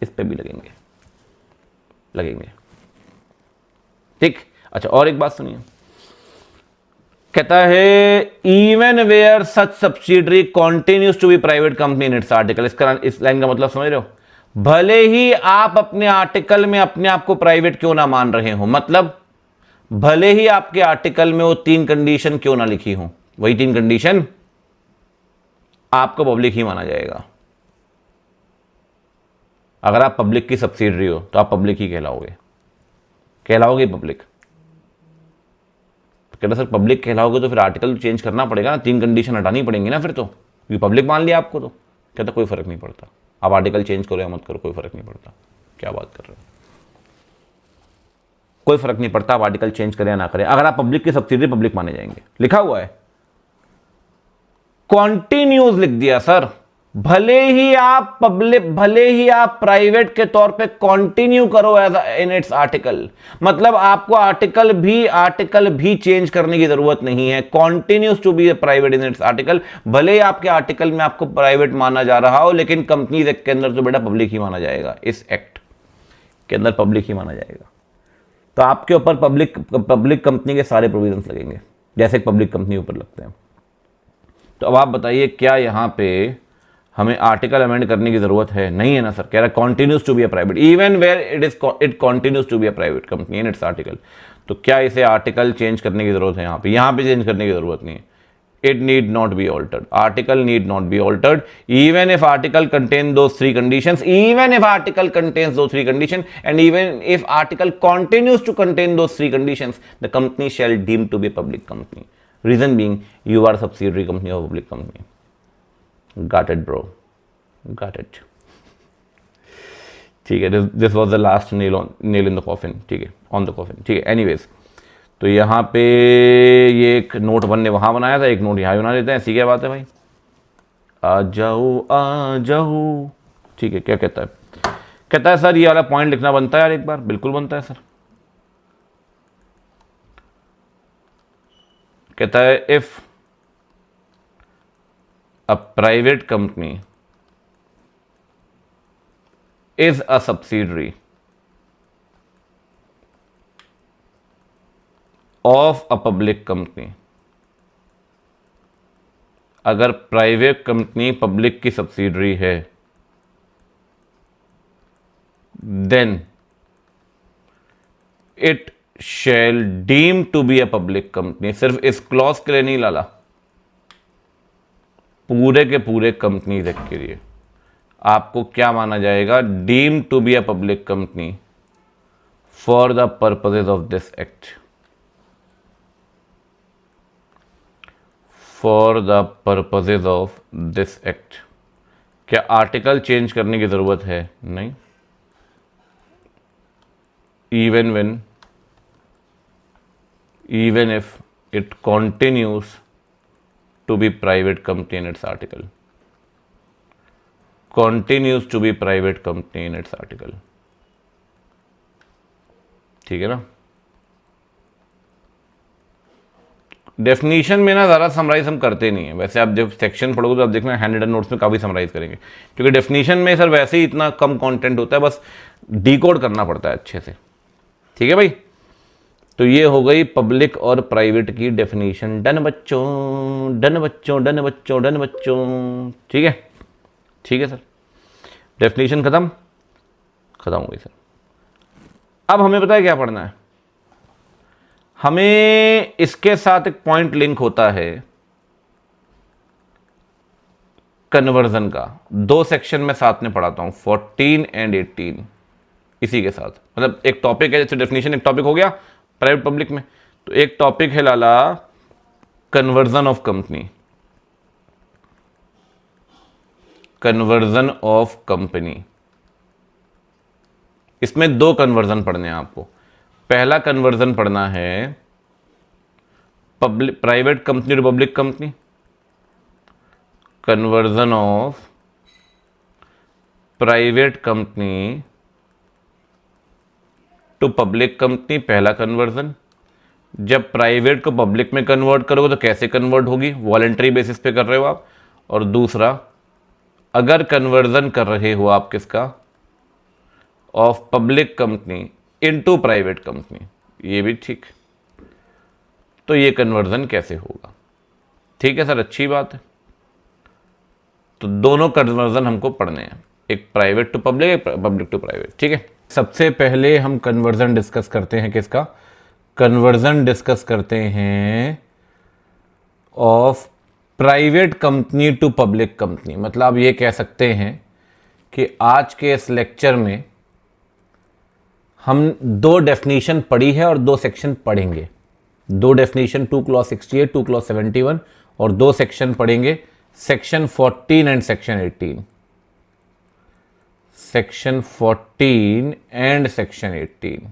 इस पे भी लगेंगे। ठीक, अच्छा और एक बात सुनिए। कहता है even where such subsidiary continues to be private company in its article. इस लाइन का मतलब समझ रहे हो? भले ही आप अपने आर्टिकल में अपने आप को प्राइवेट क्यों ना मान रहे हो, मतलब भले ही आपके आर्टिकल में वो 3 कंडीशन क्यों ना लिखी हो, वही 3 कंडीशन आपको पब्लिक ही माना जाएगा। अगर आप पब्लिक की सब्सिडरी हो तो आप पब्लिक ही कहलाओगे पब्लिक। कहता सर पब्लिक कहलाओगे तो फिर आर्टिकल चेंज करना पड़ेगा ना, 3 कंडीशन हटानी पड़ेंगी ना फिर तो, क्योंकि पब्लिक मान लिया आपको। तो कहता कोई फर्क नहीं पड़ता, आप आर्टिकल चेंज करो या मत करो, कोई फर्क नहीं पड़ता। क्या बात कर रहे हो? कोई फर्क नहीं पड़ता आप आर्टिकल चेंज करें या ना करें, अगर आप पब्लिक की सब्सिडरी पब्लिक माने जाएंगे। लिखा हुआ है, कॉन्टिन्यूज लिख दिया सर। भले ही आप प्राइवेट के तौर पे कंटिन्यू करो एज इन इट्स आर्टिकल, मतलब आपको आर्टिकल भी चेंज करने की जरूरत नहीं है। Continues to be private in its article. भले ही आपके आर्टिकल में आपको प्राइवेट माना जा रहा हो, लेकिन कंपनीज एक्ट के अंदर तो बेटा पब्लिक ही माना जाएगा, इस एक्ट के अंदर पब्लिक ही माना जाएगा। तो आपके ऊपर पब्लिक कंपनी के सारे प्रोविजंस लगेंगे जैसे पब्लिक कंपनी ऊपर लगते हैं। तो अब आप बताइए क्या यहां पे हमें आर्टिकल अमेंड करने की जरूरत है? नहीं है ना सर। कह रहा है continues to be a private, even where it continues to be a private company in its article. तो क्या इसे आर्टिकल चेंज करने की जरूरत है? यहां पे चेंज करने की जरूरत नहीं है। It need not be altered, article need not be altered even if article contain those 3 conditions, even if article contains those 3 conditions, and even if article continues to contain those 3 conditions, the company shall deem to be a public company. Reason being, you are a subsidiary company of a public company. Got it bro, got it. ठीक है, this was the last nail in the coffin. ठीक है, on the coffin. ठीक है, anyways तो यहाँ पे ये एक नोट 1 ने वहाँ बनाया था, एक नोट यहाँ बना देते हैं। ऐसी क्या बात है भाई? आ जाओ। ठीक है, क्या कहता है? कहता है सर ये वाला पॉइंट लिखना बनता है यार एक बार। बिल्कुल बनता है सर। कहता है if a private company is a subsidiary of a public company, अगर प्राइवेट कंपनी पब्लिक की सब्सिडरी है, then it shall deem to be a public company. सिर्फ इस क्लॉज के लिए नहीं लाला, पूरे के पूरे कंपनीज एक्ट के लिए आपको क्या माना जाएगा? Deem to be a public company for the purposes of this act, for the purposes of this act. क्या आर्टिकल चेंज करने की जरूरत है? नहीं। Even when even if it continues to be private company in its article. Continues to be private company in its article. ठीक है ना। Definition में ना ज़्यादा समराइज हम करते नहीं है, वैसे आप जब सेक्शन पढ़ोगे तो आप देखना हैंड रिटन नोट्स में काफ़ी समराइज करेंगे, क्योंकि डेफिनेशन में सर वैसे ही इतना कम कंटेंट होता है, बस डिकोड करना पड़ता है अच्छे से। ठीक है भाई, तो ये हो गई पब्लिक और प्राइवेट की डेफिनेशन। डन बच्चों, डन बच्चों, डन बच्चों, डन बच्चों। ठीक है, ठीक है सर, डेफिनेशन खत्म खत्म हो गई सर। अब हमें पता है क्या पढ़ना है, हमें इसके साथ एक पॉइंट लिंक होता है कन्वर्जन का। दो सेक्शन में साथ में पढ़ाता हूं, 14 एंड 18 इसी के साथ। मतलब एक टॉपिक है, जैसे डेफिनेशन एक टॉपिक हो गया प्राइवेट पब्लिक में, तो एक टॉपिक है लाला conversion of company. Conversion of company, इसमें दो कन्वर्जन पढ़ने हैं आपको। पहला कन्वर्जन पढ़ना है public private company to public company, conversion of private company to public company, पहला कन्वर्जन। जब प्राइवेट को पब्लिक में कन्वर्ट करोगे तो कैसे कन्वर्ट होगी, वॉलंटरी बेसिस पे कर रहे हो आप। और दूसरा, अगर कन्वर्जन कर रहे हो आप किसका, of public company into private company, ये भी ठीक। तो ये कन्वर्जन कैसे होगा, ठीक है सर, अच्छी बात है। तो दोनों कन्वर्जन हमको पढ़ने हैं, एक प्राइवेट टू पब्लिक, एक पब्लिक टू प्राइवेट। ठीक है, सबसे पहले हम कन्वर्जन डिस्कस करते हैं किसका, कन्वर्जन डिस्कस करते हैं of private company to public company. मतलब आप ये कह सकते हैं कि आज के इस लेक्चर में हम दो डेफिनेशन पढ़ी है और दो सेक्शन पढ़ेंगे। दो डेफिनेशन, 2 क्लॉज 68, 2 क्लॉज 71, और दो सेक्शन पढ़ेंगे, section 14 and section 18। Section 14 and section 18।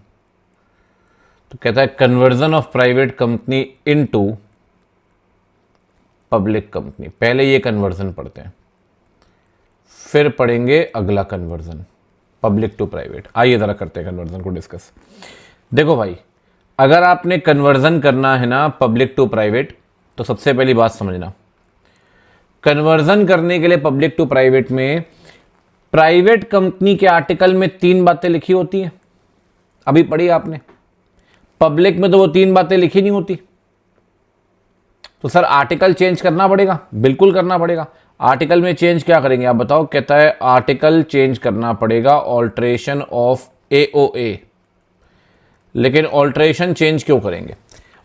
तो कहता है conversion of private company into public company. पहले ये कन्वर्जन पढ़ते हैं, फिर पढ़ेंगे अगला कन्वर्जन, पब्लिक टू प्राइवेट। आइए ज़रा करते हैं कन्वर्जन को डिस्कस। देखो भाई, अगर आपने कन्वर्जन करना है ना पब्लिक टू प्राइवेट, तो सबसे पहली बात समझना, कन्वर्जन करने के लिए पब्लिक टू प्राइवेट में प्राइवेट कंपनी के आर्टिकल में 3 बातें लिखी होती हैं, अभी पढ़ी आपने। पब्लिक में तो वो 3 बातें लिखी नहीं होती। तो सर आर्टिकल चेंज करना पड़ेगा, बिल्कुल करना पड़ेगा। आर्टिकल में चेंज क्या करेंगे आप बताओ, कहता है आर्टिकल चेंज करना पड़ेगा, ऑल्ट्रेशन ऑफ AOA। लेकिन ऑल्ट्रेशन चेंज क्यों करेंगे,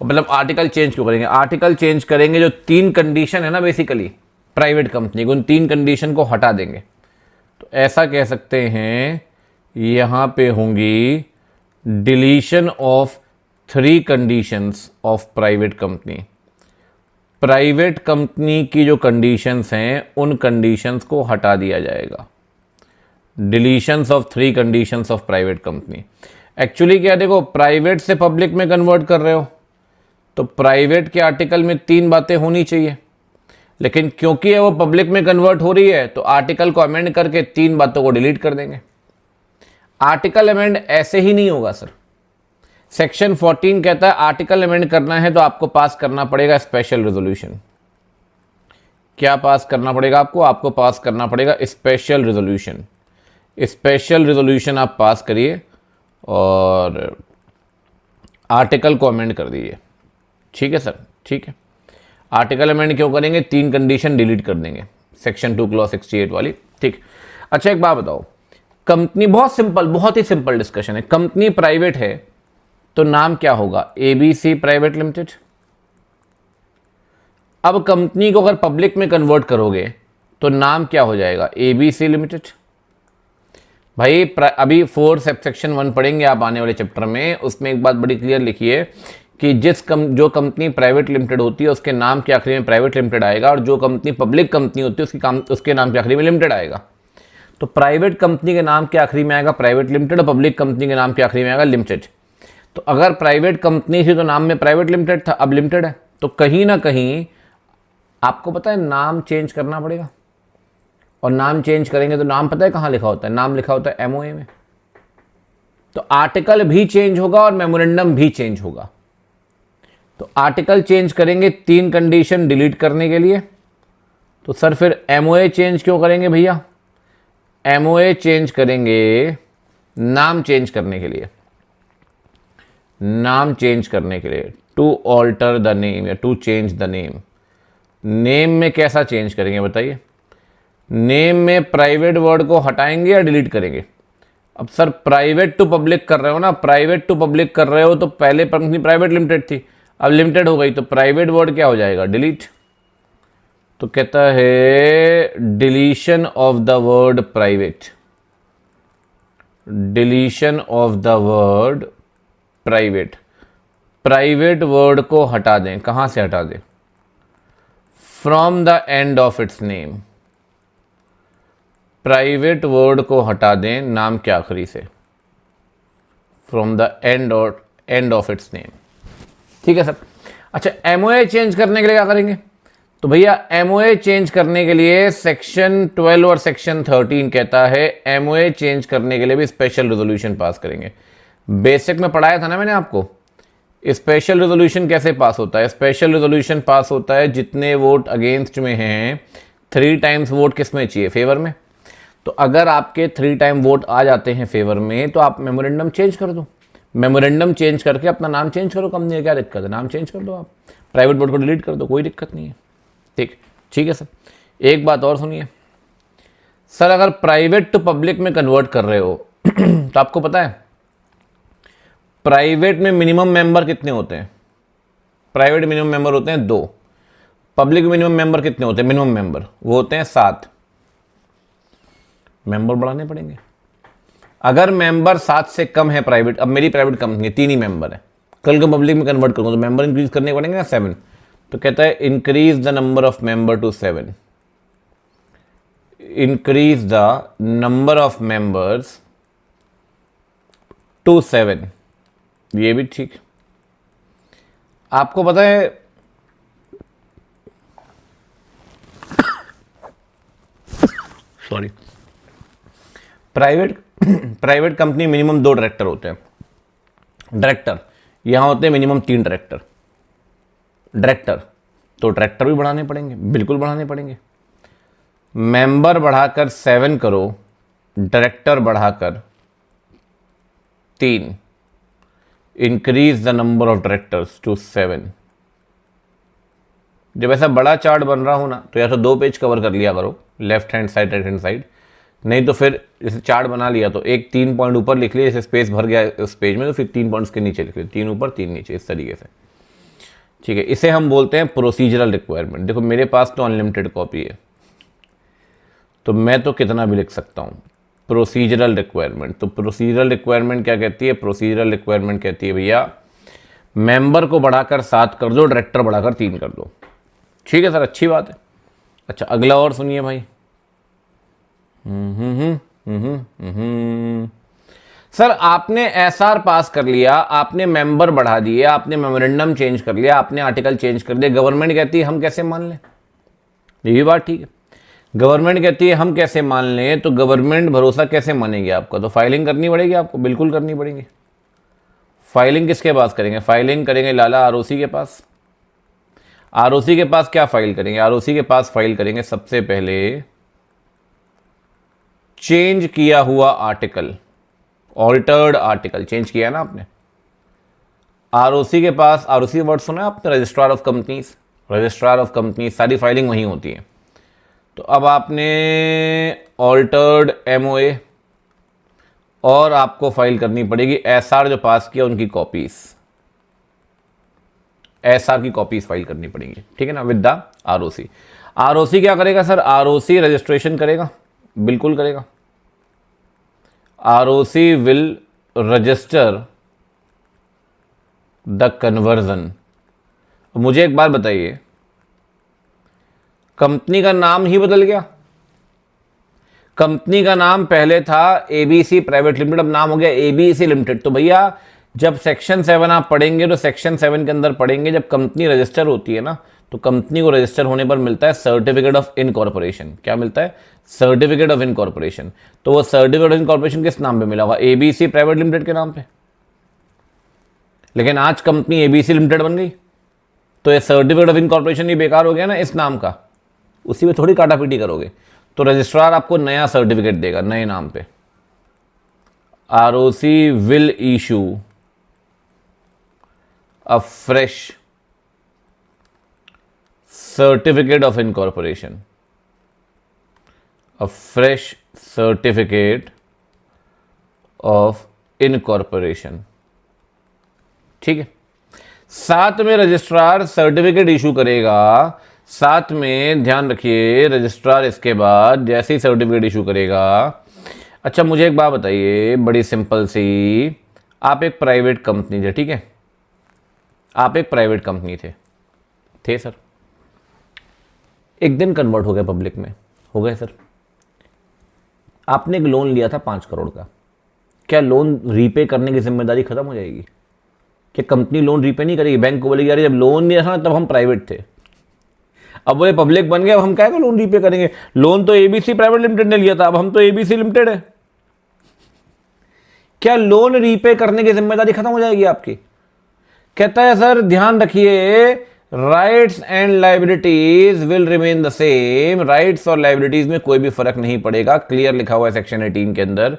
मतलब आर्टिकल चेंज क्यों करेंगे, आर्टिकल चेंज करेंगे जो 3 कंडीशन है ना बेसिकली प्राइवेट कंपनी को, उन 3 कंडीशन को हटा देंगे। तो ऐसा कह सकते हैं यहां पे होंगी deletion of 3 conditions of private company. Private company की जो कंडीशंस हैं उन कंडीशंस को हटा दिया जाएगा। Deletions of 3 conditions of private company. Actually क्या, देखो प्राइवेट से पब्लिक में कन्वर्ट कर रहे हो तो प्राइवेट के आर्टिकल में 3 बातें होनी चाहिए, लेकिन क्योंकि वो पब्लिक में कन्वर्ट हो रही है तो आर्टिकल को अमेंड करके 3 बातों को डिलीट कर देंगे। आर्टिकल अमेंड ऐसे ही नहीं होगा सर। सेक्शन 14 कहता है आर्टिकल अमेंड करना है तो आपको पास करना पड़ेगा स्पेशल रेजोल्यूशन। क्या पास करना पड़ेगा आपको, आपको पास करना पड़ेगा स्पेशल रेजोल्यूशन। स्पेशल रेजोल्यूशन आप पास करिए और आर्टिकल को अमेंड कर दीजिए। ठीक है सर, ठीक है। आर्टिकल अमेंड क्यों करेंगे, 3 कंडीशन डिलीट कर देंगे, सेक्शन 2 क्लॉज 68 वाली। ठीक, अच्छा एक बात बताओ, कंपनी, बहुत सिंपल, बहुत ही सिंपल डिस्कशन है। कंपनी प्राइवेट है तो नाम क्या होगा, ABC प्राइवेट लिमिटेड। अब कंपनी को अगर पब्लिक में कन्वर्ट करोगे तो नाम क्या हो जाएगा, ABC लिमिटेड। भाई अभी 4 सेक्शन 1 पढ़ेंगे आप आने वाले चैप्टर में, उसमें एक बात बड़ी क्लियर लिखी है कि जो कंपनी प्राइवेट लिमिटेड होती है उसके नाम के आखिरी में प्राइवेट लिमिटेड आएगा, और जो कंपनी पब्लिक कंपनी होती है उसके नाम के आखिरी में लिमिटेड आएगा। तो प्राइवेट कंपनी के नाम के आखिरी में आएगा प्राइवेट लिमिटेड और पब्लिक कंपनी के नाम के आखिरी में आएगा लिमिटेड। तो अगर प्राइवेट कंपनी थी तो नाम में प्राइवेट लिमिटेड था, अब लिमिटेड है, तो कहीं ना कहीं आपको पता है नाम चेंज करना पड़ेगा। और नाम चेंज करेंगे तो नाम पता है कहाँ लिखा होता है? नाम लिखा होता है एमओए में। तो आर्टिकल भी चेंज होगा और मेमोरेंडम भी चेंज होगा। तो आर्टिकल चेंज करेंगे 3 कंडीशन डिलीट करने के लिए। तो सर फिर एमओए चेंज क्यों करेंगे भैया? एमओए चेंज करेंगे नाम चेंज करने के लिए। नाम चेंज करने के लिए, टू ऑल्टर द नेम या to change the name. Name में कैसा चेंज करेंगे बताइए? नेम में प्राइवेट वर्ड को हटाएंगे या डिलीट करेंगे? अब सर प्राइवेट टू पब्लिक कर रहे हो ना, प्राइवेट टू पब्लिक कर रहे हो तो पहले कंपनी प्राइवेट लिमिटेड थी, अब लिमिटेड हो गई, तो प्राइवेट वर्ड क्या हो जाएगा? डिलीट। तो कहता है deletion of the word private, deletion of the word private. Private word को हटा दें, कहां से हटा दें? From the end of its name. Private word को हटा दें नाम के आखिरी से, from the end of its name. ठीक है सर। अच्छा, एमओए चेंज करने के लिए क्या करेंगे? तो भैया एमओए चेंज करने के लिए सेक्शन 12 और सेक्शन 13 कहता है एमओए चेंज करने के लिए भी स्पेशल रेजोल्यूशन पास करेंगे। बेसिक में पढ़ाया था ना मैंने आपको, स्पेशल रेजोल्यूशन कैसे पास होता है? स्पेशल रेजोल्यूशन पास होता है जितने वोट अगेंस्ट में हैं 3 टाइम्स वोट किस में चाहिए? फेवर में। तो अगर आपके 3 टाइम वोट आ जाते हैं फेवर में तो आप मेमोरेंडम चेंज कर दो। मेमोरेंडम चेंज करके अपना नाम चेंज करो, कंपनी है क्या दिक्कत है? नाम चेंज कर दो, आप प्राइवेट बोर्ड को डिलीट कर दो, कोई दिक्कत नहीं है। ठीक है सर। एक बात और सुनिए सर, अगर प्राइवेट टू पब्लिक में कन्वर्ट कर रहे हो तो आपको पता है प्राइवेट में मिनिमम मेंबर कितने होते हैं? प्राइवेट मिनिमम मेंबर होते हैं 2। पब्लिक मिनिमम मेंबर कितने होते हैं? मिनिमम मेंबर वो होते हैं 7। मेंबर बढ़ाने पड़ेंगे। अगर मेंबर 7 से कम है प्राइवेट, अब मेरी प्राइवेट कंपनी 3 ही मेंबर है, कल को पब्लिक में कन्वर्ट करूंगा तो मेंबर इंक्रीज करने पड़ेंगे ना 7। तो कहता है increase the number of member to 7। Increase the number of members to 7। ये भी ठीक। आपको पता है sorry, private company minimum 2 director होते हैं। डायरेक्टर यहां होते हैं मिनिमम 3 डायरेक्टर। तो डायरेक्टर भी बढ़ाने पड़ेंगे, बिल्कुल बढ़ाने पड़ेंगे। मेंबर बढ़ाकर 7 करो, डायरेक्टर बढ़ाकर 3। Increase the number of directors to 7। जब ऐसा बड़ा चार्ट बन रहा हो ना तो या तो 2 पेज कवर कर लिया करो, left hand side right hand side, नहीं तो फिर जैसे चार्ट बना लिया तो एक 3 पॉइंट ऊपर लिख लिया, जैसे स्पेस भर गया उस पेज में तो फिर 3 पॉइंट्स के नीचे लिख लिया, 3 ऊपर 3 नीचे, इस तरीके से। ठीक है, इसे हम बोलते हैं प्रोसीजरल रिक्वायरमेंट। देखो मेरे पास तो अनलिमिटेड कॉपी है तो मैं तो कितना भी लिख सकता हूँ। प्रोसीजरल रिक्वायरमेंट, तो प्रोसीजरल रिक्वायरमेंट क्या कहती है? प्रोसीजरल रिक्वायरमेंट कहती है भैया मेंबर को बढ़ाकर 7 कर दो, डायरेक्टर बढ़ाकर 3 कर दो। ठीक है सर, अच्छी बात है। अच्छा अगला और सुनिए भाई। सर आपने एसआर पास कर लिया, आपने मेंबर बढ़ा दिए, आपने मेमोरेंडम चेंज कर लिया, आपने आर्टिकल चेंज कर दिया, गवर्नमेंट कहती है हम कैसे मान लें? ये भी बात ठीक है। गवर्नमेंट कहती है हम कैसे मान लें, तो गवर्नमेंट भरोसा कैसे मानेगी आपका? तो फाइलिंग करनी पड़ेगी आपको, बिल्कुल करनी पड़ेगी। फाइलिंग किसके पास करेंगे? फाइलिंग करेंगे लाला आरओसी के पास। आरओसी के पास क्या फाइल करेंगे? आरओसी के पास फाइल करेंगे सबसे पहले चेंज किया हुआ आर्टिकल, ऑल्टर्ड आर्टिकल। चेंज किया ना आपने, आरओसी के पास, आरओसी वर्ड सुना है आपने? Registrar of companies, registrar of companies, सारी फाइलिंग वहीं होती है। तो अब आपने ऑल्टर्ड एमओए और आपको फाइल करनी पड़ेगी एसआर जो पास किया उनकी कॉपीज, एसआर की कॉपीज फाइल करनी पड़ेंगी। ठीक है ना, विद द आरओसी। आरओसी क्या करेगा सर? आरओसी रजिस्ट्रेशन करेगा, बिल्कुल करेगा। ROC will register the conversion. मुझे एक बात बताइए, कंपनी का नाम ही बदल गया। कंपनी का नाम पहले था एबीसी प्राइवेट लिमिटेड, अब नाम हो गया एबीसी लिमिटेड। तो भैया जब सेक्शन 7 आप पढ़ेंगे तो सेक्शन 7 के अंदर पढ़ेंगे, जब कंपनी रजिस्टर होती है ना, तो कंपनी को रजिस्टर होने पर मिलता है सर्टिफिकेट ऑफ इनकॉर्पोरेशन। क्या मिलता है? Certificate of incorporation. तो वो सर्टिफिकेट ऑफ इनकॉर्पोरेशन किस नाम पे मिला हुआ? एबीसी प्राइवेट लिमिटेड के नाम पे। लेकिन आज कंपनी एबीसी लिमिटेड बन गई, तो ये सर्टिफिकेट ऑफ इनकॉर्पोरेशन ही बेकार हो गया ना इस नाम का, उसी में थोड़ी काटापीटी करोगे। तो रजिस्ट्रार आपको नया सर्टिफिकेट देगा नए नाम पे। ROC will issue a fresh certificate of incorporation, a fresh certificate of incorporation। ठीक है, साथ में रजिस्ट्रार सर्टिफिकेट इशू करेगा। साथ में ध्यान रखिए, रजिस्ट्रार इसके बाद जैसे ही सर्टिफिकेट इशू करेगा। अच्छा मुझे एक बात बताइए, बड़ी सिंपल सी, आप एक प्राइवेट कंपनी थे, ठीक है, आप एक प्राइवेट कंपनी थे सर, एक दिन कन्वर्ट हो गया पब्लिक में, हो गए सर। आपने एक लोन लिया था 5 करोड़ का, क्या लोन रीपे करने की जिम्मेदारी खत्म हो जाएगी? क्या कंपनी लोन रीपे नहीं करेगी? बैंक को बोलेगी अरे जब लोन लिया था ना तब हम प्राइवेट थे, अब बोले पब्लिक बन गए, अब हम क्या लोन रीपे करेंगे? लोन तो एबीसी प्राइवेट लिमिटेड ने लिया था, अब हम तो एबीसी लिमिटेड है। क्या लोन रीपे करने की जिम्मेदारी खत्म हो जाएगी आपकी? कहता है सर ध्यान रखिए, rights and liabilities will remain the same. Rights और लाइबिलिटीज में कोई भी फर्क नहीं पड़ेगा, क्लियर लिखा हुआ है सेक्शन 18 के अंदर,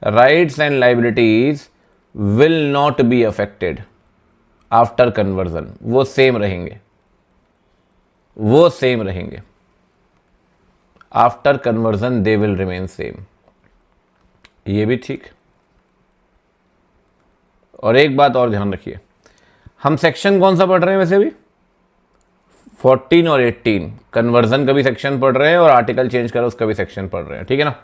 rights and liabilities will not be affected after conversion. वो सेम रहेंगे, वो सेम रहेंगे। After conversion they will remain same. ये भी ठीक। और एक बात और ध्यान रखिए, हम सेक्शन कौन सा पढ़ रहे हैं वैसे भी? 14 और 18, कन्वर्जन का भी सेक्शन पढ़ रहे हैं और आर्टिकल चेंज करो उसका भी सेक्शन पढ़ रहे हैं, ठीक है ना।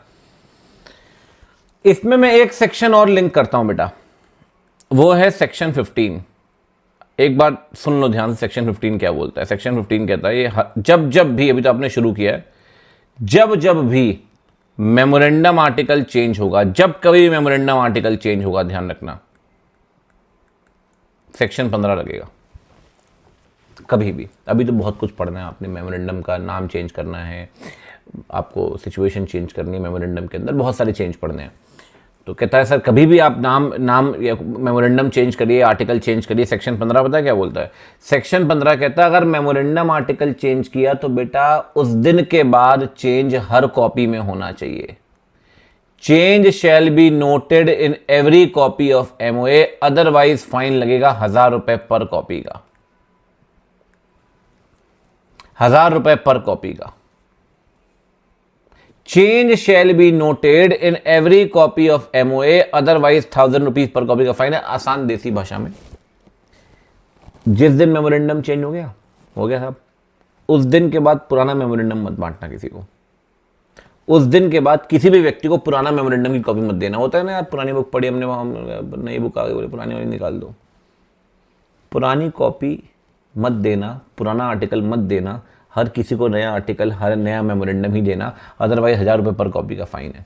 इसमें मैं एक सेक्शन और लिंक करता हूं बेटा, वो है सेक्शन 15। एक बार सुन लो ध्यान से, सेक्शन 15 क्या बोलता है। सेक्शन 15 कहता है ये जब जब भी, अभी तो आपने शुरू किया है, जब जब भी मेमोरेंडम आर्टिकल चेंज होगा, जब कभी मेमोरेंडम आर्टिकल चेंज होगा, ध्यान रखना सेक्शन 15 लगेगा कभी भी। अभी तो बहुत कुछ पढ़ना है आपने, मेमोरेंडम का नाम चेंज करना है, आपको सिचुएशन चेंज करनी है मेमोरेंडम के अंदर, बहुत सारे चेंज पढ़ने हैं। तो कहता है सर कभी भी आप नाम या मेमोरेंडम चेंज करिए, आर्टिकल चेंज करिए। सेक्शन 15 पता है क्या बोलता है? सेक्शन 15 कहता है अगर मेमोरेंडम आर्टिकल चेंज किया तो बेटा उस दिन के बाद चेंज हर कॉपी में होना चाहिए। Change shall be noted in every copy of MOA, otherwise fine लगेगा 1000 रुपए पर कॉपी का, 1000 रुपए पर कॉपी का। Change shall be noted in every copy of MOA, otherwise 1000 rupees per copy का फाइन है। आसान देसी भाषा में, जिस दिन मेमोरेंडम चेंज हो गया साहब, उस दिन के बाद पुराना मेमोरेंडम मत बांटना किसी को। उस दिन के बाद किसी भी व्यक्ति को पुराना मेमोरेंडम की कॉपी मत देना। होता है ना यार, पुरानी बुक पढ़ी हमने, वहां नई बुक आ गई, बोले पुरानी वाली निकाल दो। पुरानी कॉपी मत देना, पुराना आर्टिकल मत देना, हर किसी को नया आर्टिकल, हर नया मेमोरेंडम ही देना, अदरवाइज 1000 रुपये पर कॉपी का फाइन है।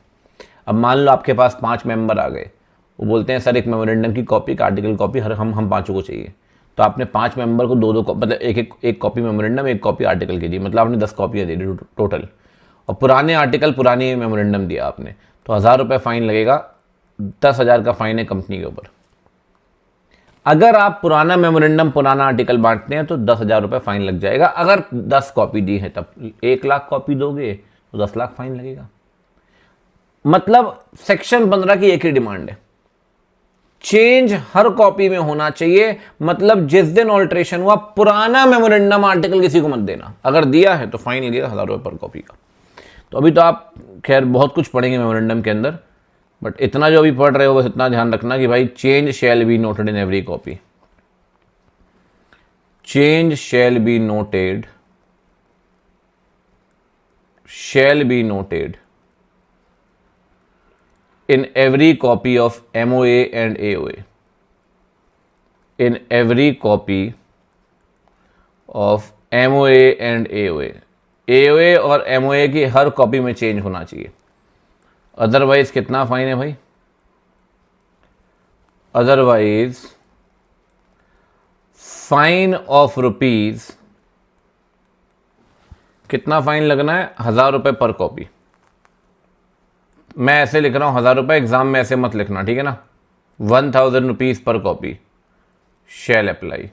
अब मान लो आपके पास 5 मेंबर आ गए, वो बोलते हैं सर एक मेमोरेंडम की कॉपी, एक आर्टिकल कॉपी, हर हम पाँचों को चाहिए। तो आपने 5 मेंबर को दो मतलब एक कॉपी मेमोरेंडम, एक कॉपी आर्टिकल की दी, मतलब आपने 10 कॉपियाँ दे दी टोटल, और पुराने आर्टिकल पुरानी मेमोरेंडम दिया आपने, तो 1000 रुपये फाइन लगेगा। 10,000 का फाइन है कंपनी के ऊपर। अगर आप पुराना मेमोरेंडम पुराना आर्टिकल बांटते हैं तो 10,000 रुपये फाइन लग जाएगा। अगर 10 कॉपी दी है तब 1 लाख कॉपी दोगे तो 10 लाख फाइन लगेगा। मतलब सेक्शन 15 की एक ही डिमांड है, चेंज हर कॉपी में होना चाहिए। मतलब जिस दिन ऑल्ट्रेशन हुआ, पुराना मेमोरेंडम आर्टिकल किसी को मत देना, अगर दिया है तो फाइन लगेगा 1000 रुपये पर कॉपी का। तो अभी तो आप खैर बहुत कुछ पढ़ेंगे मेमोरेंडम के अंदर, बट इतना जो अभी पढ़ रहे हो बस इतना ध्यान रखना कि भाई change shall be noted in every copy. Change shall be noted in every copy of MOA and AOA, in every copy of MOA and AOA, AOA और MOA की हर कॉपी में चेंज होना चाहिए। अदरवाइज कितना फाइन है भाई? Otherwise fine of rupees, कितना fine लगना है? 1000 रुपये पर कॉपी। मैं ऐसे लिख रहा हूं 1000 रुपये, एग्जाम में ऐसे मत लिखना, ठीक है ना। 1000 rupees per copy shall apply.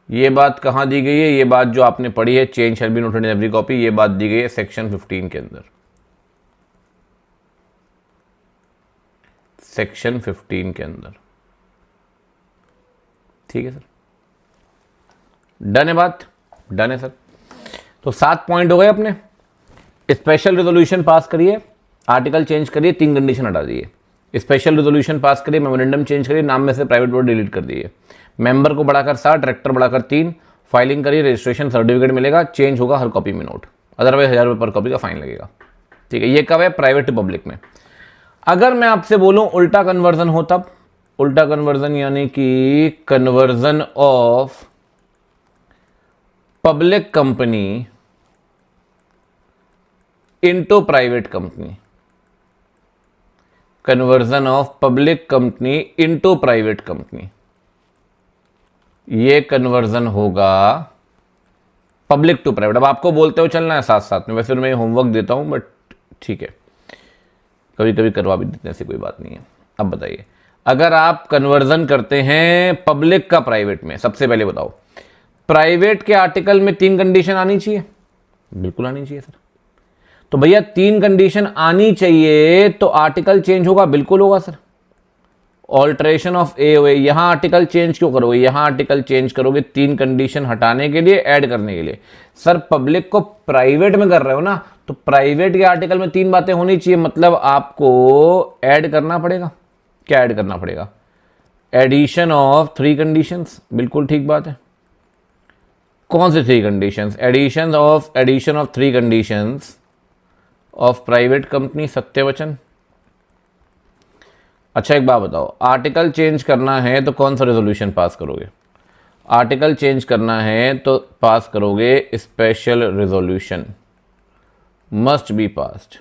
ये बात कहां दी गई है? ये बात जो आपने पढ़ी है, change shall be noted in every copy, ये बात दी गई है सेक्शन 15 के अंदर, सेक्शन 15 के अंदर, ठीक है सर। डन है बात? डन है सर। तो 7 पॉइंट हो गए अपने। स्पेशल रेजोल्यूशन पास करिए, आर्टिकल चेंज करिए, 3 कंडीशन हटा दिए। स्पेशल रेजोल्यूशन पास करिए, मेमोरेंडम चेंज करिए, नाम में से प्राइवेट वर्ड डिलीट कर दिए, मेंबर को बढ़ाकर 7, डायरेक्टर बढ़ाकर 3, फाइलिंग करिए, रजिस्ट्रेशन सर्टिफिकेट मिलेगा, चेंज होगा हर कॉपी में नोट, अदरवाइज 1000 रुपये पर कॉपी का फाइन लगेगा, ठीक है। ये कब है? प्राइवेट पब्लिक में। अगर मैं आपसे बोलूं उल्टा कन्वर्जन हो, तब उल्टा कन्वर्जन यानी कि conversion of public company into private company, conversion of public company into private company, ये कन्वर्जन होगा पब्लिक टू प्राइवेट। अब आपको बोलते हो चलना है साथ साथ में, वैसे मैं होमवर्क देता हूं बट ठीक है, कभी कभी करवा भी देते हैं, ऐसी कोई बात नहीं है। अब बताइए, अगर आप कन्वर्जन करते हैं पब्लिक का प्राइवेट में, सबसे पहले बताओ प्राइवेट के आर्टिकल में 3 कंडीशन आनी चाहिए? बिल्कुल आनी चाहिए सर। तो भैया 3 कंडीशन आनी चाहिए तो आर्टिकल चेंज होगा? बिल्कुल होगा सर। ऑल्टरेशन ऑफ ए ओ ए, यहां आर्टिकल चेंज क्यों करोगे? यहां आर्टिकल चेंज करोगे 3 कंडीशन हटाने के लिए, ऐड करने के लिए। सर पब्लिक को प्राइवेट में कर रहे हो ना, तो प्राइवेट के आर्टिकल में 3 बातें होनी चाहिए, मतलब आपको ऐड करना पड़ेगा। क्या ऐड करना पड़ेगा? एडिशन ऑफ 3 कंडीशंस, बिल्कुल ठीक बात है। कौन से 3 conditions? Addition of 3 conditions of private company, सत्यवचन। अच्छा एक बात बताओ, आर्टिकल चेंज करना है तो कौन सा रेजोल्यूशन पास करोगे? आर्टिकल चेंज करना है तो पास करोगे special resolution, must be passed,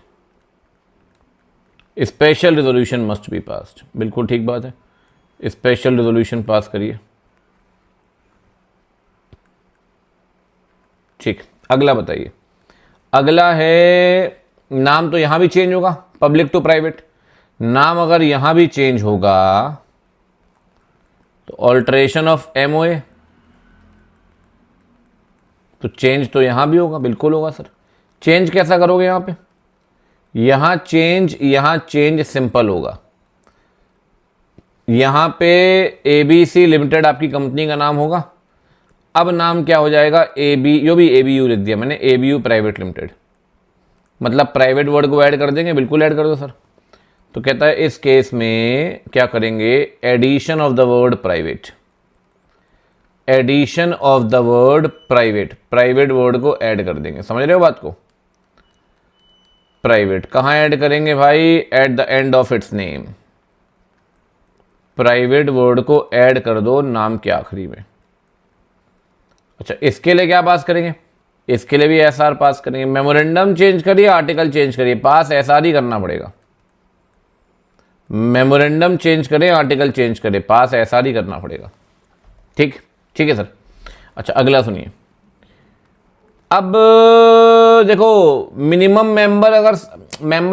special resolution must be passed, बिल्कुल ठीक बात है। स्पेशल रेजोल्यूशन पास करिए, ठीक। अगला बताइए, अगला है नाम, तो यहां भी चेंज होगा पब्लिक टू प्राइवेट। नाम अगर यहां भी चेंज होगा तो ऑल्टरेशन ऑफ एमओए, तो चेंज तो यहां भी होगा, बिल्कुल होगा सर। चेंज कैसा करोगे? यहां पे यहां चेंज सिंपल होगा। यहां पे एबीसी लिमिटेड आपकी कंपनी का नाम होगा, अब नाम क्या हो जाएगा? एबीयू लिख दिया मैंने, एबीयू प्राइवेट लिमिटेड, मतलब प्राइवेट वर्ड को ऐड कर देंगे, बिल्कुल ऐड कर दो सर। तो कहता है इस केस में क्या करेंगे? Addition of the word private, addition of the word private, private word को ऐड कर देंगे, समझ रहे हो बात को? प्राइवेट कहां ऐड करेंगे भाई? At the end of its name, private word को ऐड कर दो नाम के आखिरी में। अच्छा इसके लिए क्या पास करेंगे? इसके लिए भी एसआर पास करेंगे। मेमोरेंडम चेंज करिए, आर्टिकल चेंज करिए, पास एसआर ही करना पड़ेगा। मेमोरेंडम चेंज करें, आर्टिकल चेंज करें, पास एसआर ही करना पड़ेगा, ठीक ठीक है सर। अच्छा अगला सुनिए, अब देखो मिनिमम मेंबर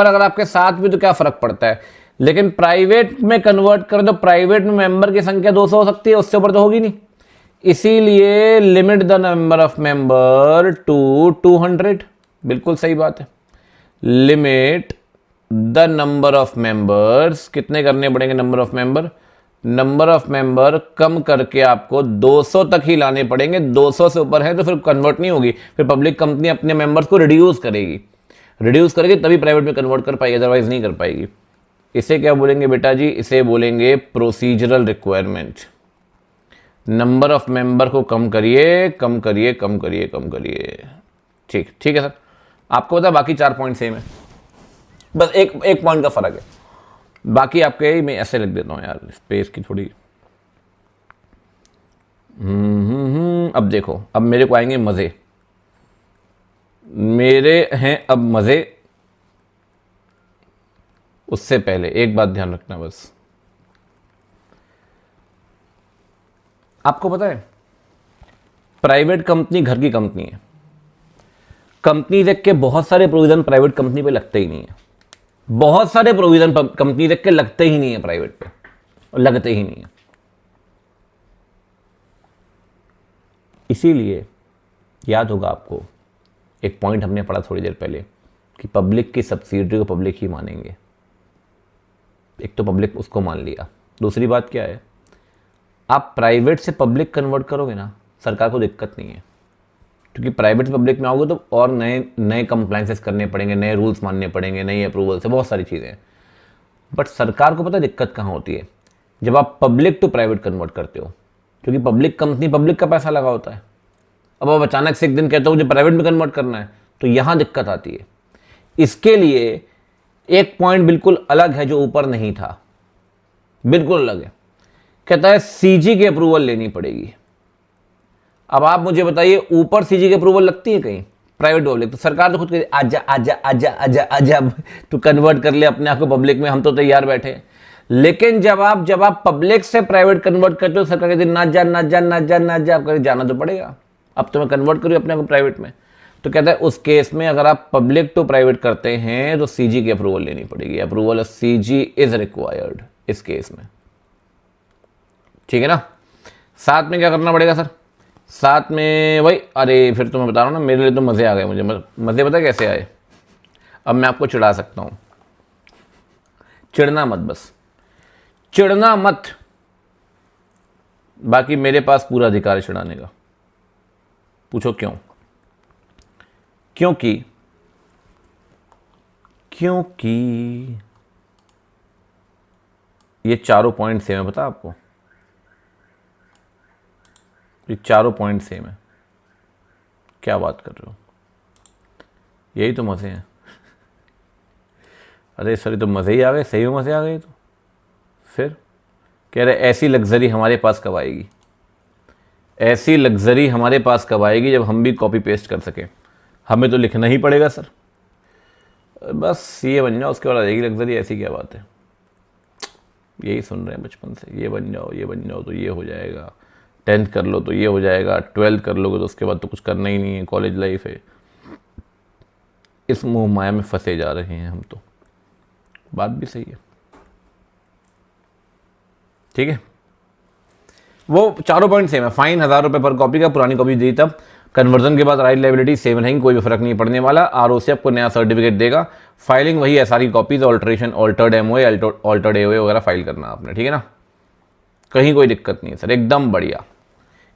अगर आपके साथ भी तो क्या फर्क पड़ता है, लेकिन प्राइवेट में कन्वर्ट कर दो, प्राइवेट में मेंबर की संख्या 200 हो सकती है, उससे ऊपर तो होगी नहीं, इसीलिए limit the number of member to 200, बिल्कुल सही बात है। Limit the number of members, कितने करने पड़ेंगे नंबर ऑफ मेंबर कम करके आपको 200 तक ही लाने पड़ेंगे। 200 से ऊपर है तो फिर कन्वर्ट नहीं होगी, फिर पब्लिक कंपनी अपने मेंबर्स को रिड्यूस करेगी तभी प्राइवेट में कन्वर्ट कर पाएगी, अदरवाइज नहीं कर पाएगी। इसे क्या बोलेंगे बेटा जी? इसे बोलेंगे procedural requirement. Number of member को कम करिए, ठीक है सर। आपको पता बाकी 4 पॉइंट सेम है, बस एक पॉइंट का फर्क है, बाकी आपके मैं ऐसे लिख देता हूं यार, स्पेस की थोड़ी। अब देखो, अब मेरे को आएंगे मजे, मेरे हैं अब मजे। उससे पहले एक बात ध्यान रखना, बस आपको पता है प्राइवेट कंपनी घर की कंपनी है। कंपनी देख के बहुत सारे प्रोविजन प्राइवेट कंपनी पे लगते ही नहीं है। बहुत सारे प्रोविजन कंपनी देख के लगते ही नहीं है प्राइवेट पे, और लगते ही नहीं है। इसीलिए याद होगा आपको एक पॉइंट हमने पढ़ा थोड़ी देर पहले कि पब्लिक की सब्सिडी को पब्लिक ही मानेंगे। एक तो पब्लिक उसको मान लिया, दूसरी बात क्या है, आप प्राइवेट से पब्लिक कन्वर्ट करोगे ना, सरकार को दिक्कत नहीं है, क्योंकि प्राइवेट से पब्लिक में आओगे तो और नए नए कंप्लाइंसेस करने पड़ेंगे, नए रूल्स मानने पड़ेंगे, नई अप्रूवल से बहुत सारी चीज़ें हैं। बट सरकार को पता है दिक्कत कहाँ होती है, जब आप पब्लिक टू प्राइवेट कन्वर्ट करते हो, क्योंकि पब्लिक कंपनी पब्लिक का पैसा लगा होता है। अब आप अचानक से एक दिन कहते हो मुझे प्राइवेट में कन्वर्ट करना है, तो यहाँ दिक्कत आती है। इसके लिए एक पॉइंट बिल्कुल अलग है जो ऊपर नहीं था, बिल्कुल अलग है। कहता है सीजी की अप्रूवल लेनी पड़ेगी। अब आप मुझे बताइए ऊपर सीजी की अप्रूवल लगती है कहीं प्राइवेट पब्लिक? तो सरकार तो खुद कहती आजा आजा आजा आजा आजा तू कन्वर्ट कर ले अपने आप को पब्लिक में, हम तो तैयार बैठे हैं। लेकिन जब आप पब्लिक से प्राइवेट कन्वर्ट करते हो, सरकार कहती है ना जा ना जा ना जा ना जा, आप कहते जाना तो पड़ेगा, अब तो मैं कन्वर्ट करूँ अपने आप को प्राइवेट में। तो कहता है उस केस में अगर आप पब्लिक टू प्राइवेट करते हैं तो सीजी की अप्रूवल लेनी पड़ेगी। अप्रूवल सीजी इज रिक्वायर्ड इस केस में, ठीक है ना। साथ में क्या करना पड़ेगा सर? साथ में वही, अरे फिर तो मैं बता रहा हूँ ना, मेरे लिए तो मज़े आ गए। मुझे मज़े पता कैसे आए? अब मैं आपको चिढ़ा सकता हूँ। चिढ़ना मत, बस चिढ़ना मत, बाकी मेरे पास पूरा अधिकार है चिढ़ाने का। पूछो क्यों? क्योंकि ये चारों पॉइंट सेम है, पता आपको? ये चारों पॉइंट सेम है। क्या बात कर रहे हो? यही तो मज़े हैं। अरे सर, तो मज़े ही आ गए, सही में मज़े आ गए। तो फिर कह रहे ऐसी लग्जरी हमारे पास कब आएगी? ऐसी लग्जरी हमारे पास कब आएगी जब हम भी कॉपी पेस्ट कर सकें? हमें तो लिखना ही पड़ेगा सर। बस ये बन जाओ, उसके बाद आ जाएगी लग्जरी। ऐसी क्या बात है? यही सुन रहे हैं बचपन से, ये बन जाओ तो ये हो जाएगा, 10th कर लो तो ये हो जाएगा, 12th कर लोगे तो उसके बाद तो कुछ करना ही नहीं है, कॉलेज लाइफ है। इस मोह माया में फंसे जा रहे हैं हम तो। बात भी सही है, ठीक है। वो चारों पॉइंट सेम है। फाइन 1000 रुपये पर कॉपी का, पुरानी कॉपी दी तब, कन्वर्जन के बाद राइट लाइबिलिटी सेम रहेंगी, कोई भी फर्क नहीं पड़ने वाला। आरओसी आपको नया सर्टिफिकेट देगा, फाइलिंग वही है, सारी copies, alteration, altered MOA, altered AOA वगैरह फाइल करना आपने, ठीक है ना। कहीं कोई दिक्कत नहीं है सर, एकदम बढ़िया।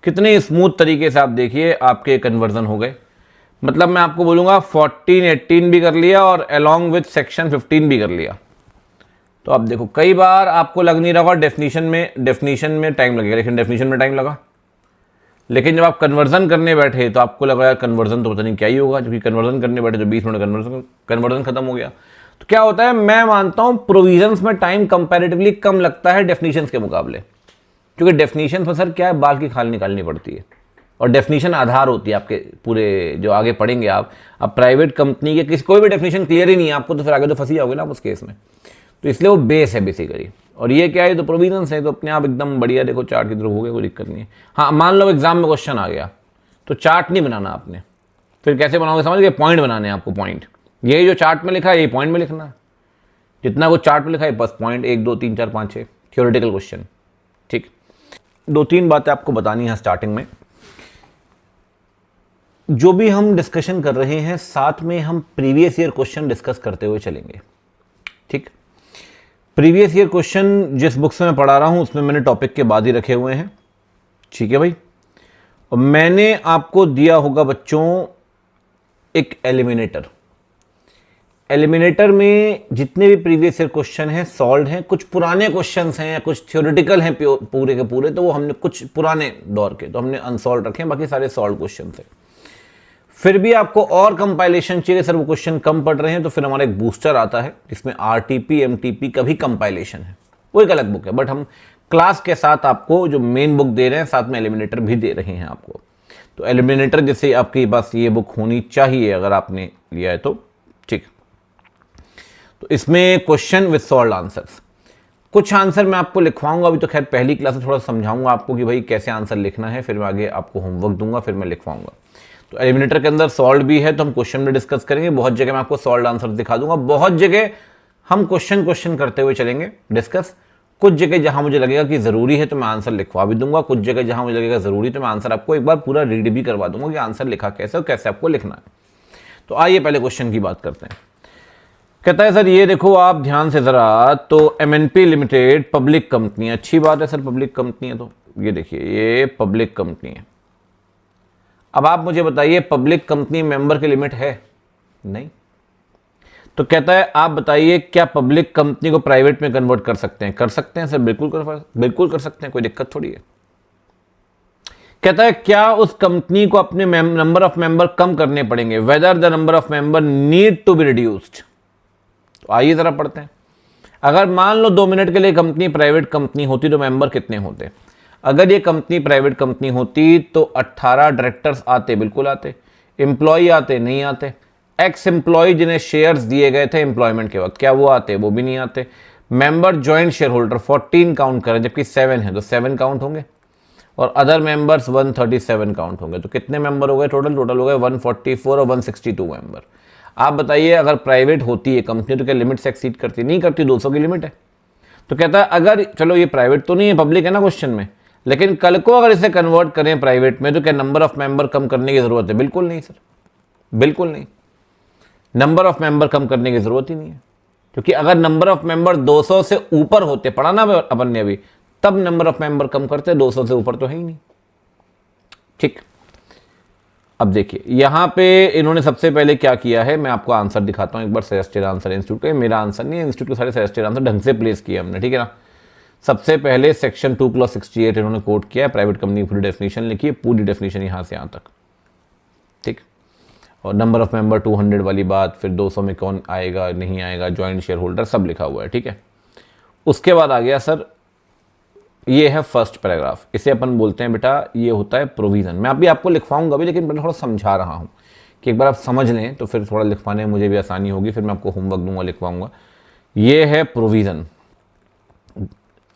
कितने स्मूथ तरीके से आप देखिए आपके कन्वर्जन हो गए। मतलब मैं आपको बोलूँगा 14, 18 भी कर लिया और अलॉन्ग विथ सेक्शन 15 भी कर लिया। तो आप देखो, कई बार आपको लग नहीं रहा होगा डेफिनीशन में टाइम लगेगा, लेकिन डेफिनीशन में टाइम लगा। लेकिन जब आप कन्वर्जन करने बैठे तो आपको लगा यार कन्वर्जन तो पता नहीं क्या ही होगा, जबकि कन्वर्जन करने बैठे तो 20 मिनट कन्वर्जन खत्म हो गया। तो क्या होता है, मैं मानता हूं प्रोविजंस में टाइम कंपैरेटिवली कम लगता है डेफिनेशंस के मुकाबले, क्योंकि डेफिनेशन पर सर क्या है, बाल की खाल निकालनी पड़ती है, और डेफिनेशन आधार होती है आपके पूरे जो आगे पढ़ेंगे आप। अब प्राइवेट कंपनी के किसी कोई भी डेफिनेशन क्लियर ही नहीं है आपको, तो फिर आगे तो फंसी जाओगे ना आप उस केस में। तो इसलिए वो बेस है बेसिकली, और ये क्या है, तो प्रोविजंस है, तो अपने आप एकदम बढ़िया। देखो चार्ट की तरफ हो गया, कोई दिक्कत नहीं है। हाँ, मान लो एग्जाम में क्वेश्चन आ गया तो चार्ट नहीं बनाना आपने, फिर कैसे बनाओगे समझ गए? पॉइंट बनाने हैं आपको, पॉइंट। यही जो चार्ट में लिखा है यही पॉइंट में लिखना है, जितना कुछ चार्ट में लिखा है बस पॉइंट 1 2 3 4 5 6 थ्योरेटिकल क्वेश्चन, ठीक। 2-3 बातें आपको बतानी है स्टार्टिंग में। जो भी हम डिस्कशन कर रहे हैं साथ में हम प्रीवियस ईयर क्वेश्चन डिस्कस करते हुए चलेंगे, ठीक। प्रीवियस ईयर क्वेश्चन जिस बुक से मैं पढ़ा रहा हूं उसमें मैंने टॉपिक के बाद ही रखे हुए हैं, ठीक है भाई। और मैंने आपको दिया होगा बच्चों एक एलिमिनेटर। एलिमिनेटर में जितने भी प्रीवियस ईयर क्वेश्चन हैं सॉल्व हैं, कुछ पुराने क्वेश्चंस हैं, कुछ थ्योरेटिकल हैं पूरे के पूरे, तो वो हमने कुछ पुराने दौर के तो हमने अनसॉल्व रखे हैं, बाकी सारे सॉल्व क्वेश्चन थे। फिर भी आपको और कंपाइलेशन चाहिए सर, वो क्वेश्चन कम पड़ रहे हैं, तो फिर हमारा एक बूस्टर आता है जिसमें आरटीपी एमटीपी का भी कंपाइलेशन है, वो एक अलग बुक है। बट हम क्लास के साथ आपको जो मेन बुक दे रहे हैं साथ में एलिमिनेटर भी दे रहे हैं आपको। तो एलिमिनेटर जैसे आपके पास ये बुक होनी चाहिए अगर आपने लिया है तो, ठीक। तो इसमें क्वेश्चन विद सॉल्व आंसर्स, कुछ आंसर मैं आपको लिखवाऊंगा, अभी तो खैर पहली क्लास में थोड़ा समझाऊंगा आपको कि भाई कैसे आंसर लिखना है, फिर मैं आगे आपको होमवर्क दूंगा, फिर मैं लिखवाऊंगा। तो एलिमिनेटर के अंदर सॉल्व भी है, तो हम क्वेश्चन में डिस्कस करेंगे। बहुत जगह मैं आपको सॉल्व आंसर दिखा दूंगा, बहुत जगह हम क्वेश्चन करते हुए चलेंगे डिस्कस। कुछ जगह जहां मुझे लगेगा कि जरूरी है तो मैं आंसर लिखवा भी दूंगा, कुछ जगह जहां मुझे लगेगा जरूरी तो मैं आंसर आपको एक बार पूरा रीड भी करवा दूंगा कि आंसर लिखा कैसे और कैसे आपको लिखना है। तो आइए पहले क्वेश्चन की बात करते हैं। कहता है सर ये देखो आप ध्यान से जरा, तो एमएनपी लिमिटेड पब्लिक कंपनी, अच्छी बात है सर पब्लिक कंपनी है, तो ये देखिए ये पब्लिक कंपनी है। अब आप मुझे बताइए पब्लिक कंपनी मेंबर की लिमिट है? नहीं। तो कहता है आप बताइए क्या पब्लिक कंपनी को प्राइवेट में कन्वर्ट कर सकते हैं? कर सकते हैं सर, बिल्कुल कर सकते हैं, कोई दिक्कत थोड़ी है। कहता है क्या उस कंपनी को अपने नंबर ऑफ मेंबर कम करने पड़ेंगे? Whether the number of member need to be reduced. तो आइए जरा पढ़ते हैं। अगर मान लो 2 मिनट के लिए कंपनी प्राइवेट कंपनी होती तो मेंबर कितने होते? अगर ये कंपनी प्राइवेट कंपनी होती तो 18 डायरेक्टर्स आते, बिल्कुल आते। एम्प्लॉय आते, नहीं आते। एक्स एम्प्लॉय जिन्हें शेयर्स दिए गए थे एम्प्लॉयमेंट के वक्त, क्या वो आते? वो भी नहीं आते। Member joint share holder 14 count करें, जबकि 7 है तो 7 काउंट होंगे, और अदर मेंबर्स 137 काउंट होंगे। तो कितने मेंबर हो गए टोटल हो गए 144 और 162 मेंबर। आप बताइए अगर प्राइवेट होती है कंपनी तो क्या लिमिट से एक्सीड करती? नहीं करती, 200 की लिमिट है। तो कहता है अगर चलो ये प्राइवेट तो नहीं है, पब्लिक है ना क्वेश्चन में, लेकिन कल को अगर इसे कन्वर्ट करें प्राइवेट में तो क्या नंबर ऑफ मेंबर कम करने की जरूरत है? बिल्कुल नहीं सर, बिल्कुल नहीं। नंबर ऑफ मेंबर कम करने की जरूरत ही नहीं है, क्योंकि अगर नंबर ऑफ मेंबर 200 से ऊपर होते, पढ़ा ना अपन ने अभी, तब नंबर ऑफ मेंबर कम करते, 200 से ऊपर तो है ही नहीं। ठीक, अब देखिए यहां पे इन्होंने सबसे पहले क्या किया है, मैं आपको आंसर दिखाता हूं एक बार। सजेस्टेड आंसर इंस्टीट्यूट का, मेरा आंसर नहीं है, इंस्टीट्यूट के सारे सजेस्टेड आंसर ढंग से प्लेस किया हमने, ठीक है ना। सबसे पहले सेक्शन 2 clause 68 इन्होंने कोट किया है, प्राइवेट कंपनी की पूरी डेफिनेशन लिखी है, पूरी डेफिनेशन यहां से यहां तक, ठीक। और नंबर ऑफ मेंबर 200 वाली बात, फिर 200 में कौन आएगा नहीं आएगा, ज्वाइंट शेयर होल्डर, सब लिखा हुआ है, ठीक है। उसके बाद आ गया सर, ये है फर्स्ट पैराग्राफ, इसे अपन बोलते हैं बेटा, ये होता है प्रोविजन। मैं अभी आपको लिखवाऊंगा भी, लेकिन मैं थोड़ा समझा रहा हूं कि एक बार आप समझ लें तो फिर थोड़ा लिखवाने में मुझे भी आसानी होगी, फिर मैं आपको होमवर्क दूंगा, लिखवाऊंगा। ये है प्रोविजन।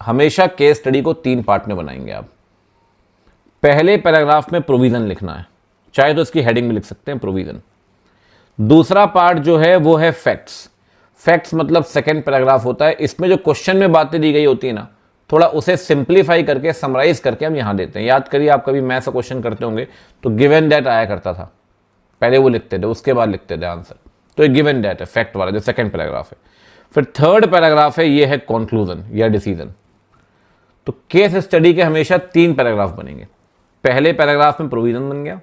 हमेशा केस स्टडी को 3 पार्ट में बनाएंगे आप। पहले पैराग्राफ में प्रोविजन लिखना है, चाहे तो इसकी हेडिंग में लिख सकते हैं प्रोविजन। दूसरा पार्ट जो है वो है फैक्ट्स। फैक्ट्स मतलब सेकंड पैराग्राफ होता है, इसमें जो क्वेश्चन में बातें दी गई होती है ना, थोड़ा उसे सिंप्लीफाई करके समराइज करके हम यहां देते हैं। याद करिए आप कभी मैथ्स का क्वेश्चन करते होंगे तो गिवन दैट आया करता था, पहले वो लिखते थे उसके बाद लिखते थे आंसर। तो ये गिवन दैट है फैक्ट वाला जो सेकंड पैराग्राफ है। फिर थर्ड पैराग्राफ है, ये है कंक्लूजन या डिसीजन। तो केस स्टडी के हमेशा 3 पैराग्राफ बनेंगे। पहले पैराग्राफ में प्रोविजन बन गया,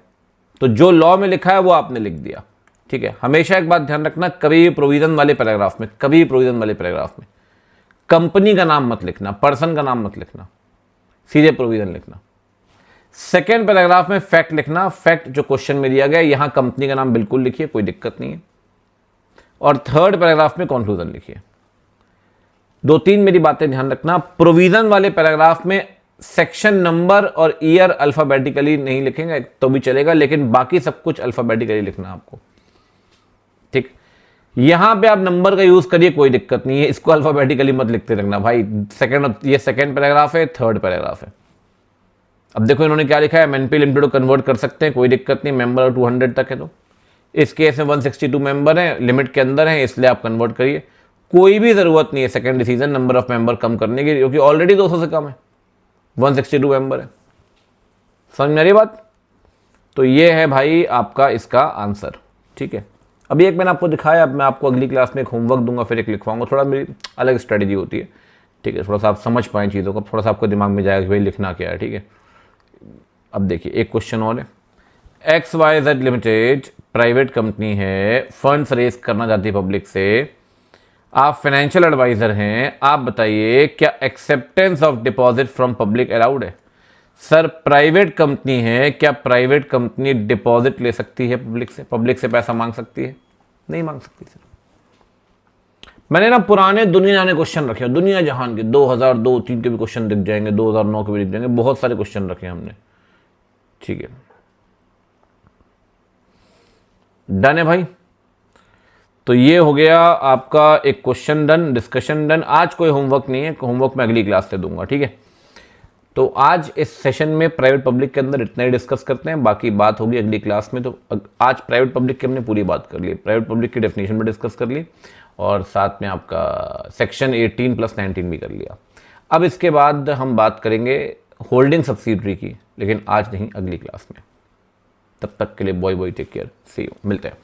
तो जो लॉ में लिखा है वो आपने लिख दिया, ठीक है। हमेशा एक बात ध्यान रखना, कभी भी प्रोविजन वाले पैराग्राफ में, कभी भी प्रोविजन वाले पैराग्राफ में कंपनी का नाम मत लिखना, पर्सन का नाम मत लिखना, सीधे प्रोविजन लिखना। सेकेंड पैराग्राफ में फैक्ट लिखना, फैक्ट जो क्वेश्चन में दिया गया, यहां कंपनी का नाम बिल्कुल लिखिए, कोई दिक्कत नहीं है। और थर्ड पैराग्राफ में कंक्लूजन लिखिए। 2-3 मेरी बातें ध्यान रखना, प्रोविजन वाले पैराग्राफ में सेक्शन नंबर और ईयर अल्फाबेटिकली नहीं लिखेंगे तो भी चलेगा, लेकिन बाकी सब कुछ अल्फाबेटिकली लिखना आपको, ठीक। यहां पे आप नंबर का यूज करिए, कोई दिक्कत नहीं है, इसको अल्फाबेटिकली मत लिखते रखना भाई। ये सेकंड पैराग्राफ है, थर्ड पैराग्राफ है। अब देखो इन्होंने क्या लिखा है, एमएनपी लिमिटेड को कन्वर्ट कर सकते हैं, कोई दिक्कत नहीं, मेंबर 200 तक है। तो इस केस में 162 मेंबर हैं, लिमिट के अंदर हैं, इसलिए आप कन्वर्ट करिए। कोई भी जरूरत नहीं है second decision number of member कम करने की, क्योंकि ऑलरेडी 200 से कम है, 162 मेंबर है। समझ में आ रही बात? तो ये है भाई आपका इसका आंसर, ठीक है। अभी एक मैंने आपको दिखाया, अब मैं आपको अगली क्लास में एक होमवर्क दूंगा, फिर एक लिखवाऊंगा। थोड़ा मेरी अलग स्ट्रेटेजी होती है, ठीक है, थोड़ा सा आप समझ पाएं चीज़ों को, थोड़ा सा आपको दिमाग में जाएगा कि भाई लिखना क्या है, ठीक है। अब देखिए एक क्वेश्चन और है, XYZ लिमिटेड प्राइवेट कंपनी है, फंड्स रेज करना चाहती है पब्लिक से, आप फाइनेंशियल एडवाइजर हैं, आप बताइए क्या acceptance of deposit from public allowed है? सर प्राइवेट कंपनी है, क्या प्राइवेट कंपनी डिपॉजिट ले सकती है पब्लिक से पैसा मांग सकती है? नहीं मांग सकती सर। मैंने ना पुराने दुनिया जाने क्वेश्चन रखे हैं, दुनिया जहान के 2002-3 के भी क्वेश्चन दिख जाएंगे, 2009 के भी दिख जाएंगे, बहुत सारे क्वेश्चन रखे हैं हमने, ठीक है। डन है भाई। तो ये हो गया आपका एक क्वेश्चन डन, डिस्कशन डन। आज कोई होमवर्क नहीं है, होमवर्क मैं अगली क्लास से दूंगा, ठीक है। तो आज इस सेशन में प्राइवेट पब्लिक के अंदर इतना ही डिस्कस करते हैं, बाकी बात होगी अगली क्लास में। तो आज प्राइवेट पब्लिक की हमने पूरी बात कर ली, प्राइवेट पब्लिक की डेफिनेशन भी डिस्कस कर ली और साथ में आपका सेक्शन 18+19 भी कर लिया। अब इसके बाद हम बात करेंगे होल्डिंग सब्सिडरी की, लेकिन आज नहीं, अगली क्लास में। तब तक के लिए bye take care, see you, मिलते हैं।